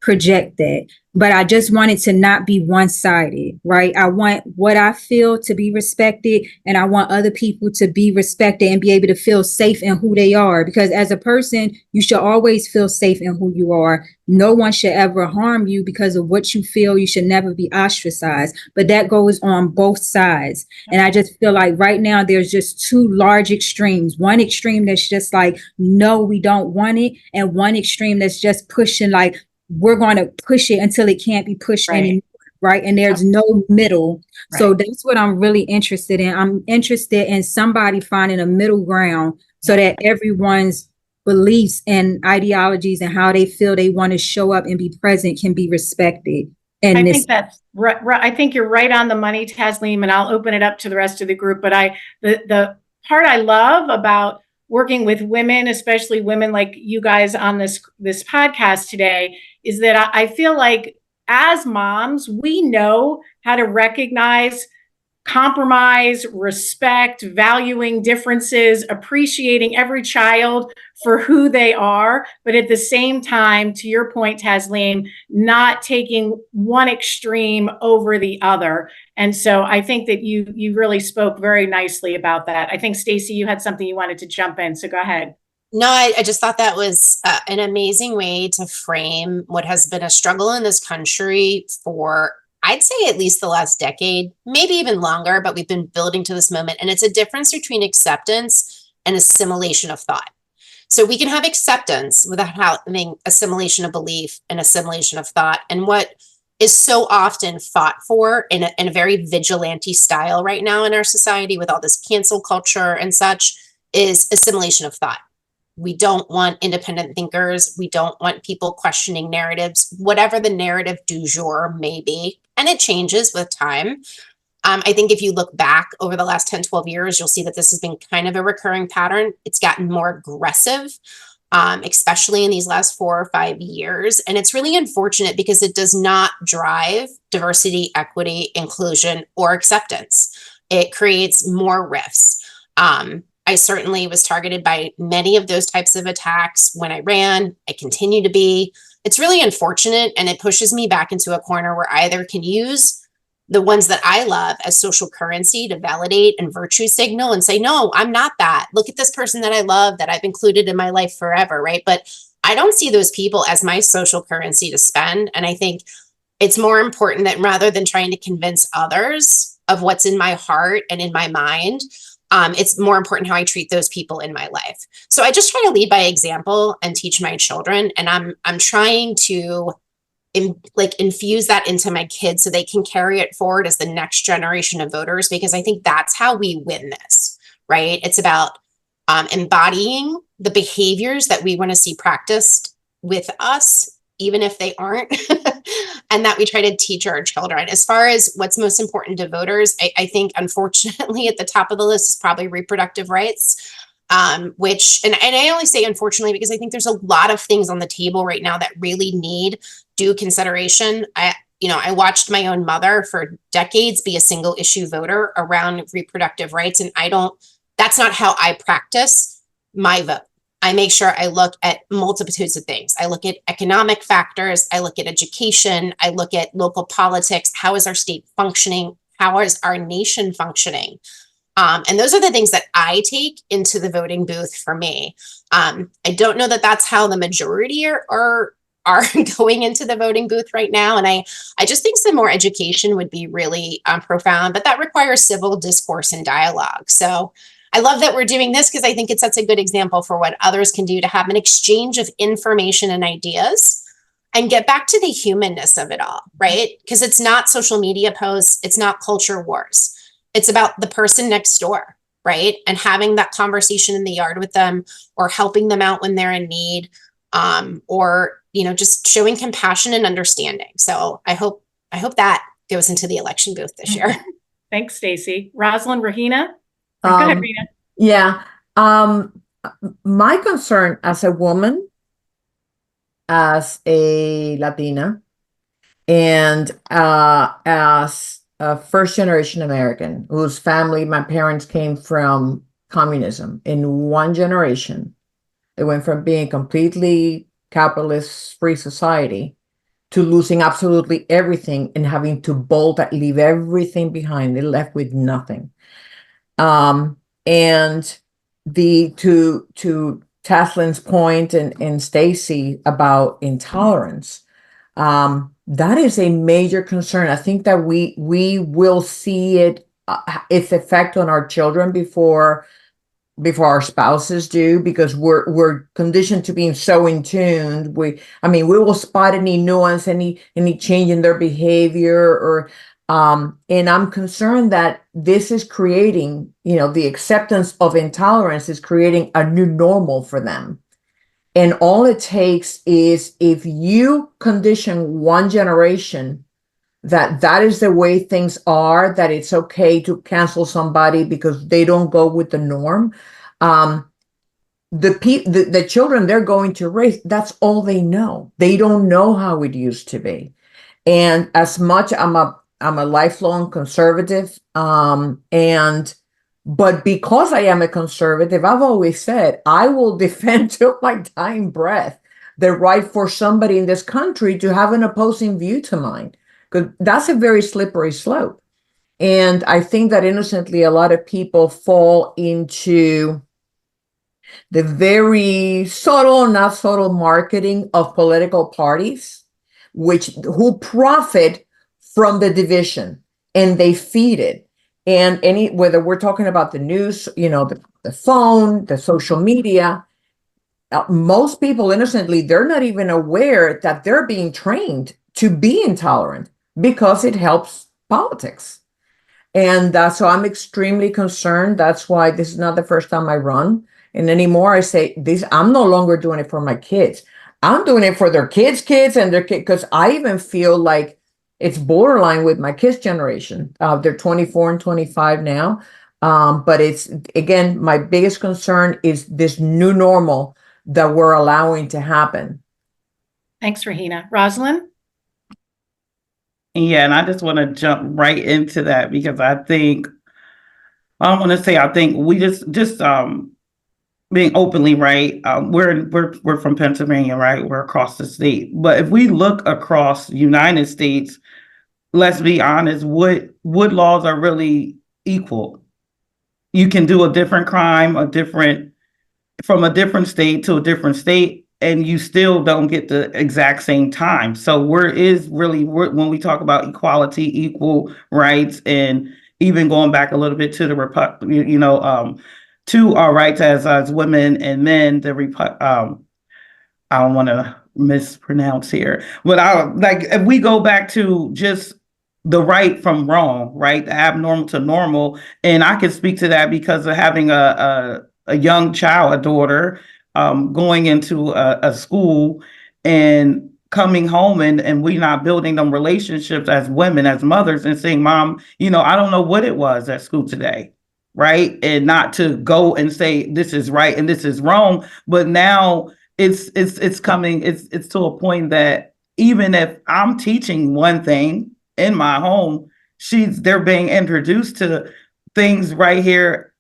project that, but I just want it to not be one-sided, right? I want what I feel to be respected, and I want other people to be respected and be able to feel safe in who they are. Because as a person, you should always feel safe in who you are. No one should ever harm you because of what you feel. You should never be ostracized. But that goes on both sides. And I just feel like right now there's just two large extremes. One extreme that's just like, no, we don't want it. And one extreme that's just pushing like, we're going to push it until it can't be pushed anymore, right? And there's no middle. Right. So that's what I'm really interested in. I'm interested in somebody finding a middle ground so that everyone's beliefs and ideologies and how they feel they want to show up and be present can be respected. And I think that's right. I think you're right on the money, Tasliym, and I'll open it up to the rest of the group. But the part I love about working with women, especially women like you guys on this podcast today, is that I feel like as moms, we know how to recognize, compromise, respect, valuing differences, appreciating every child for who they are, but at the same time, to your point, Tasliym, not taking one extreme over the other. And so I think that you really spoke very nicely about that. I think, Stacey, you had something you wanted to jump in, so go ahead. No, I just thought that was an amazing way to frame what has been a struggle in this country for, I'd say, at least the last decade, maybe even longer, but we've been building to this moment. And it's a difference between acceptance and assimilation of thought. So we can have acceptance without having assimilation of belief and assimilation of thought. And what is so often fought for in a very vigilante style right now in our society with all this cancel culture and such is assimilation of thought. We don't want independent thinkers. We don't want people questioning narratives, whatever the narrative du jour may be. And it changes with time. I think if you look back over the last 10, 12 years, you'll see that this has been kind of a recurring pattern. It's gotten more aggressive, especially in these last 4 or 5 years. And it's really unfortunate because it does not drive diversity, equity, inclusion, or acceptance. It creates more rifts. I certainly was targeted by many of those types of attacks when I ran. I continue to be. It's really unfortunate, and it pushes me back into a corner where I either can use the ones that I love as social currency to validate and virtue signal and say, no, I'm not that. Look at this person that I love that I've included in my life forever, right? But I don't see those people as my social currency to spend. And I think it's more important that rather than trying to convince others of what's in my heart and in my mind, it's more important how I treat those people in my life. So I just try to lead by example and teach my children. And I'm trying to infuse that into my kids so they can carry it forward as the next generation of voters, because I think that's how we win this, right? It's about embodying the behaviors that we want to see practiced with us, even if they aren't, and that we try to teach our children. As far as what's most important to voters, I think, unfortunately, at the top of the list is probably reproductive rights, which, and I only say unfortunately because I think there's a lot of things on the table right now that really need due consideration. I watched my own mother for decades be a single issue voter around reproductive rights, and that's not how I practice my vote. I make sure I look at multitudes of things. I look at economic factors. I look at education. I look at local politics. How is our state functioning? How is our nation functioning? And those are the things that I take into the voting booth for me. I don't know that that's how the majority are going into the voting booth right now. And I just think some more education would be really profound, but that requires civil discourse and dialogue. So I love that we're doing this because I think it sets a good example for what others can do to have an exchange of information and ideas and get back to the humanness of it all, right? Because it's not social media posts, it's not culture wars. It's about the person next door, right? And having that conversation in the yard with them, or helping them out when they're in need, or just showing compassion and understanding. So I hope that goes into the election booth this year. Thanks, Stacy. Roslyn, Regina? Go ahead, Rena. Yeah. My concern as a woman, as a Latina, and as a first generation American whose family, my parents came from communism. In one generation, they went from being a completely capitalist free society to losing absolutely everything and having to leave everything behind. They left with nothing. And to Taslym's point and Stacy about intolerance, that is a major concern. I think that we will see its effect on our children before our spouses do, because we're conditioned to being so in tune. We will spot any nuance, any change in their behavior, or and I'm concerned that this is creating, the acceptance of intolerance is creating a new normal for them. And all it takes is, if you condition one generation that is the way things are, that it's okay to cancel somebody because they don't go with the norm, the children they're going to raise, that's all they know. They don't know how it used to be. And as much I'm a lifelong conservative, but because I am a conservative, I've always said I will defend till my dying breath the right for somebody in this country to have an opposing view to mine, because that's a very slippery slope. And I think that innocently a lot of people fall into the very subtle, not subtle marketing of political parties, who profit from the division, and they feed it. And whether we're talking about the news, the phone, the social media, most people innocently, they're not even aware that they're being trained to be intolerant because it helps politics. And so I'm extremely concerned. That's why this is not the first time I run. And anymore, I say this, I'm no longer doing it for my kids. I'm doing it for their kids' and their kids, because I even feel like it's borderline with my kids' generation. They're 24 and 25 now. But it's, again, my biggest concern is this new normal that we're allowing to happen. Thanks, Regina. Roslyn? Yeah, and I just want to jump right into that, because I think we just being openly right. We're from Pennsylvania, right? We're across the state. But if we look across the United States, let's be honest, what laws are really equal? You can do a different crime, from a different state to a different state, and you still don't get the exact same time. So when we talk about equality, equal rights, and even going back a little bit to the to our rights as women and men, I don't want to mispronounce here, but if we go back to just the right from wrong, right, the abnormal to normal, and I can speak to that because of having a young child, a daughter, going into a school and coming home, and we not building them relationships as women, as mothers, and saying, Mom, I don't know what it was at school today, right? And not to go and say this is right and this is wrong, but now it's to a point that even if I'm teaching one thing in my home, they're being introduced to things right here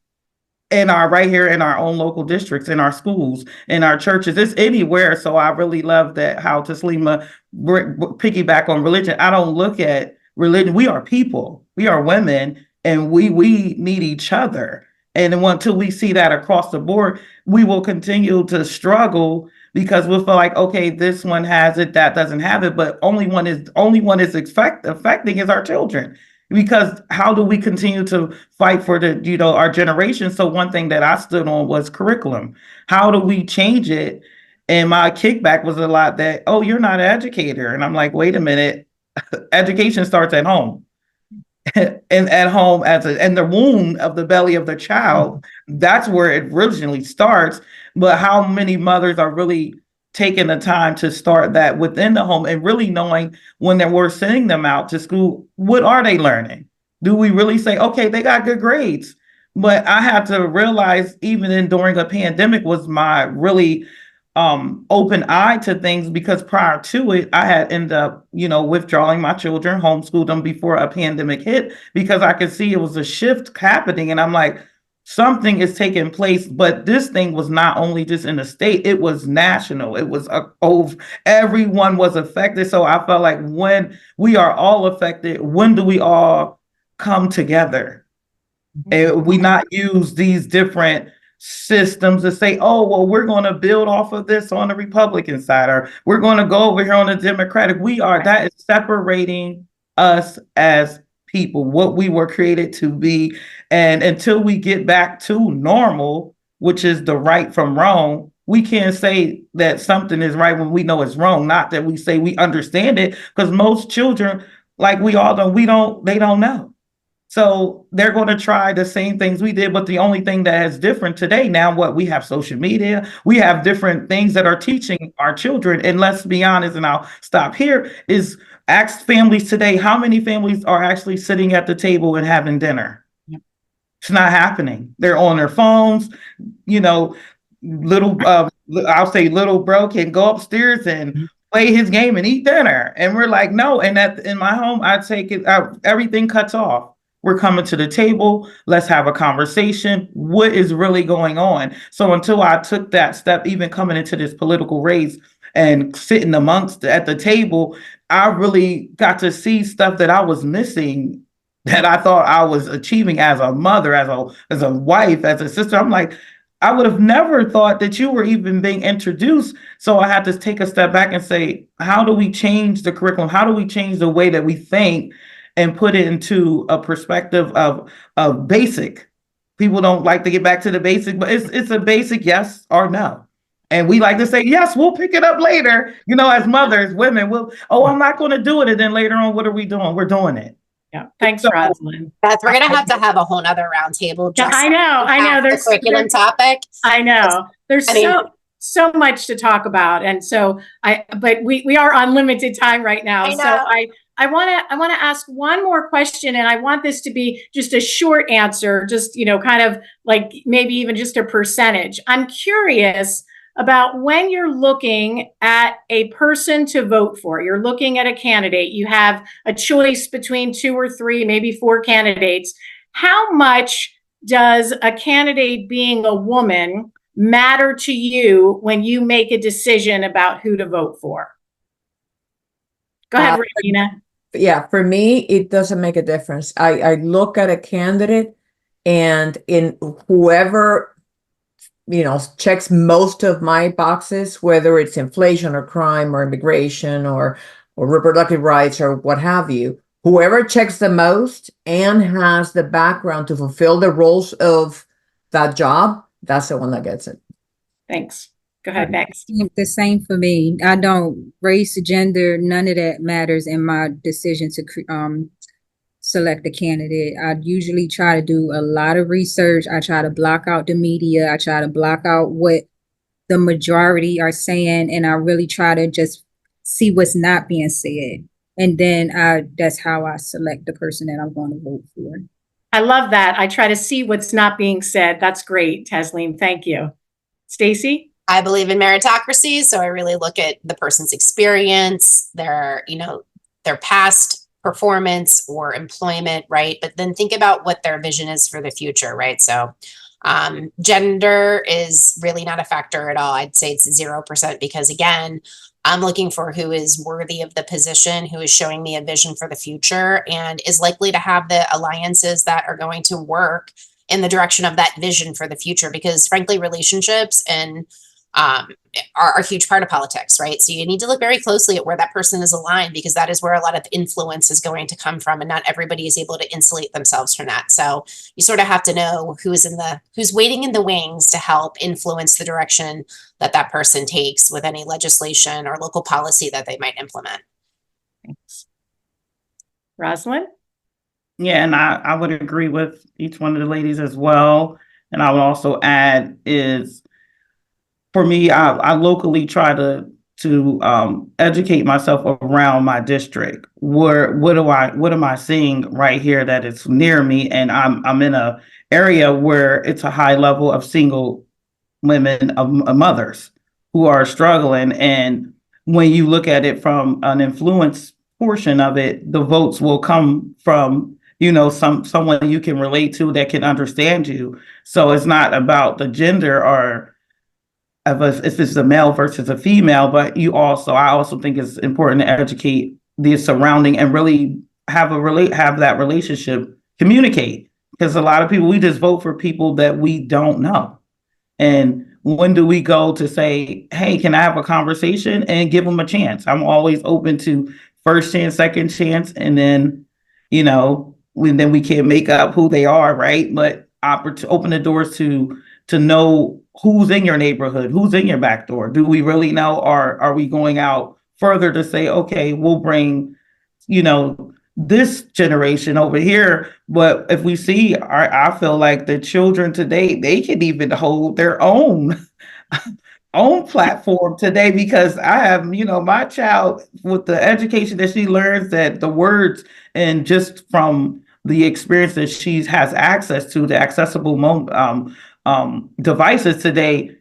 in our own local districts, in our schools, in our churches. It's anywhere. So I really love that how Tasliym piggyback on religion. I don't look at religion. We are people. We are women, and we need each other. And until we see that across the board, we will continue to struggle because we'll feel like, okay, this one has it, that doesn't have it, but only one is affecting is our children. Because how do we continue to fight for our generation? So one thing that I stood on was curriculum. How do we change it? And my kickback was a lot that, oh, you're not an educator. And I'm like, wait a minute, education starts at home. And at home, in the womb of the belly of the child, that's where it originally starts. But how many mothers are really taking the time to start that within the home and really knowing when we're sending them out to school, what are they learning? Do we really say, okay, they got good grades? But I had to realize even during a pandemic was my really open eye to things, because prior to it, I had ended up, withdrawing my children, homeschooled them before a pandemic hit, because I could see it was a shift happening. And I'm like, something is taking place, but this thing was not only just in the state, it was national. It was everyone was affected. So I felt like when we are all affected, when do we all come together? And we not use these different systems to say, oh, well, we're going to build off of this on the Republican side, or we're going to go over here on the Democratic. That is separating us as people, what we were created to be. And until we get back to normal, which is the right from wrong, we can't say that something is right when we know it's wrong. Not that we say we understand it, because most children, like we all know, they don't know. So they're going to try the same things we did, but the only thing that is different today, now we have social media, we have different things that are teaching our children. And let's be honest, and I'll stop here, is ask families today, how many families are actually sitting at the table and having dinner? Yep. It's not happening. They're on their phones, I'll say little bro can go upstairs and play his game and eat dinner. And we're like, no. And in my home, I take it out, everything cuts off. We're coming to the table. Let's have a conversation. What is really going on? So until I took that step, even coming into this political race and sitting at the table, I really got to see stuff that I was missing, that I thought I was achieving as a mother, as a wife, as a sister. I'm like, I would have never thought that you were even being introduced. So I had to take a step back and say, how do we change the curriculum? How do we change the way that we think and put it into a perspective of basic? People don't like to get back to the basic, but it's a basic yes or no. And we like to say, yes, we'll pick it up later. As mothers, women, I'm not going to do it. And then later on, what are we doing? We're doing it. Yeah. Thanks, Roslyn. Beth, we're going to have a whole nother roundtable. I know. There's the curriculum topic. I know. There's so much to talk about. And so but we are on limited time right now. So I want to ask one more question, and I want this to be just a short answer, just, kind of like maybe even just a percentage. I'm curious about when you're looking at a person to vote for, you're looking at a candidate, you have a choice between 2 or 3, maybe 4 candidates. How much does a candidate being a woman matter to you when you make a decision about who to vote for? Go ahead, Regina. yeah, for me, it doesn't make a difference. I look at a candidate, and in whoever, checks most of my boxes, whether it's inflation or crime or immigration or reproductive rights or what have you, whoever checks the most and has the background to fulfill the roles of that job, that's the one that gets it. Thanks. Go ahead, next. The same for me. I don't race, gender, none of that matters in my decision to select a candidate. I usually try to do a lot of research. I try to block out the media. I try to block out what the majority are saying, and I really try to just see what's not being said. And then that's how I select the person that I'm going to vote for. I love that. I try to see what's not being said. That's great, Tasliym. Thank you. Stacy? I believe in meritocracy, so I really look at the person's experience, their past performance or employment, right? But then think about what their vision is for the future, right? So gender is really not a factor at all. I'd say it's 0% because, again, I'm looking for who is worthy of the position, who is showing me a vision for the future, and is likely to have the alliances that are going to work in the direction of that vision for the future. Because frankly, relationships and are a huge part of politics, right? So you need to look very closely at where that person is aligned, because that is where a lot of influence is going to come from, and not everybody is able to insulate themselves from that. So you sort of have to know who's waiting in the wings to help influence the direction that that person takes with any legislation or local policy that they might implement. Thanks. Roslyn? Yeah, and I would agree with each one of the ladies as well. And I would also add is, for me, I locally try to educate myself around my district. What am I seeing right here that is near me? And I'm in a area where it's a high level of single women, of mothers who are struggling. And when you look at it from an influence portion of it, the votes will come from someone you can relate to, that can understand you. So it's not about the gender or if it's a male versus a female, but I also think it's important to educate the surrounding and really have that relationship, communicate. Because a lot of people, we just vote for people that we don't know. And when do we go to say, hey, can I have a conversation, and give them a chance? I'm always open to first chance, second chance, and then, then we can make up who they are, right? But open the doors to know who's in your neighborhood, who's in your back door. Do we really know, or are we going out further to say, okay, we'll bring, this generation over here? But if we see, I feel like the children today, they can even hold their own platform today, because I have, my child, with the education that she learns, that the words, and just from the experience that she has access to, the accessible devices today,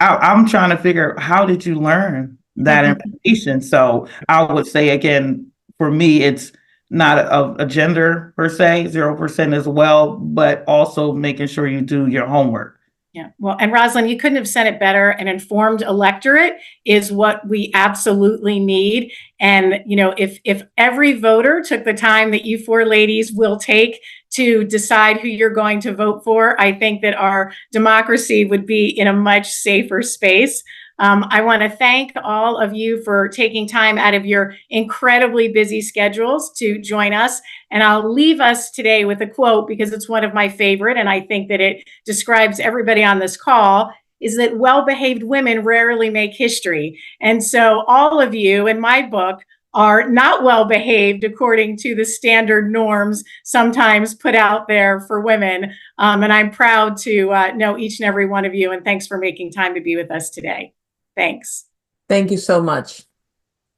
I'm trying to figure out, how did you learn that information? So I would say, again, for me, it's not a gender per se, 0% as well, but also making sure you do your homework. Yeah, well, and Roslyn, you couldn't have said it better. An informed electorate is what we absolutely need. And, if every voter took the time that you four ladies will take to decide who you're going to vote for, I think that our democracy would be in a much safer space. I want to thank all of you for taking time out of your incredibly busy schedules to join us. And I'll leave us today with a quote, because it's one of my favorite, and I think that it describes everybody on this call, is that well-behaved women rarely make history. And so all of you, in my book, are not well-behaved according to the standard norms sometimes put out there for women. And I'm proud to know each and every one of you. And thanks for making time to be with us today. Thanks. Thank you so much.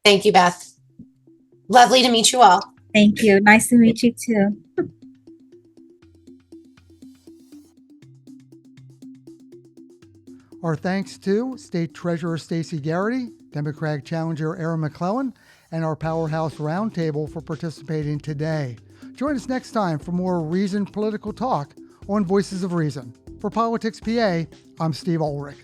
Thank you, Beth. Lovely to meet you all. Thank you. Nice to meet you too. Our thanks to State Treasurer Stacy Garrity, Democratic Challenger Erin McClelland, and our Powerhouse Roundtable for participating today. Join us next time for more reasoned political talk on Voices of Reason. For PoliticsPA, I'm Steve Ulrich.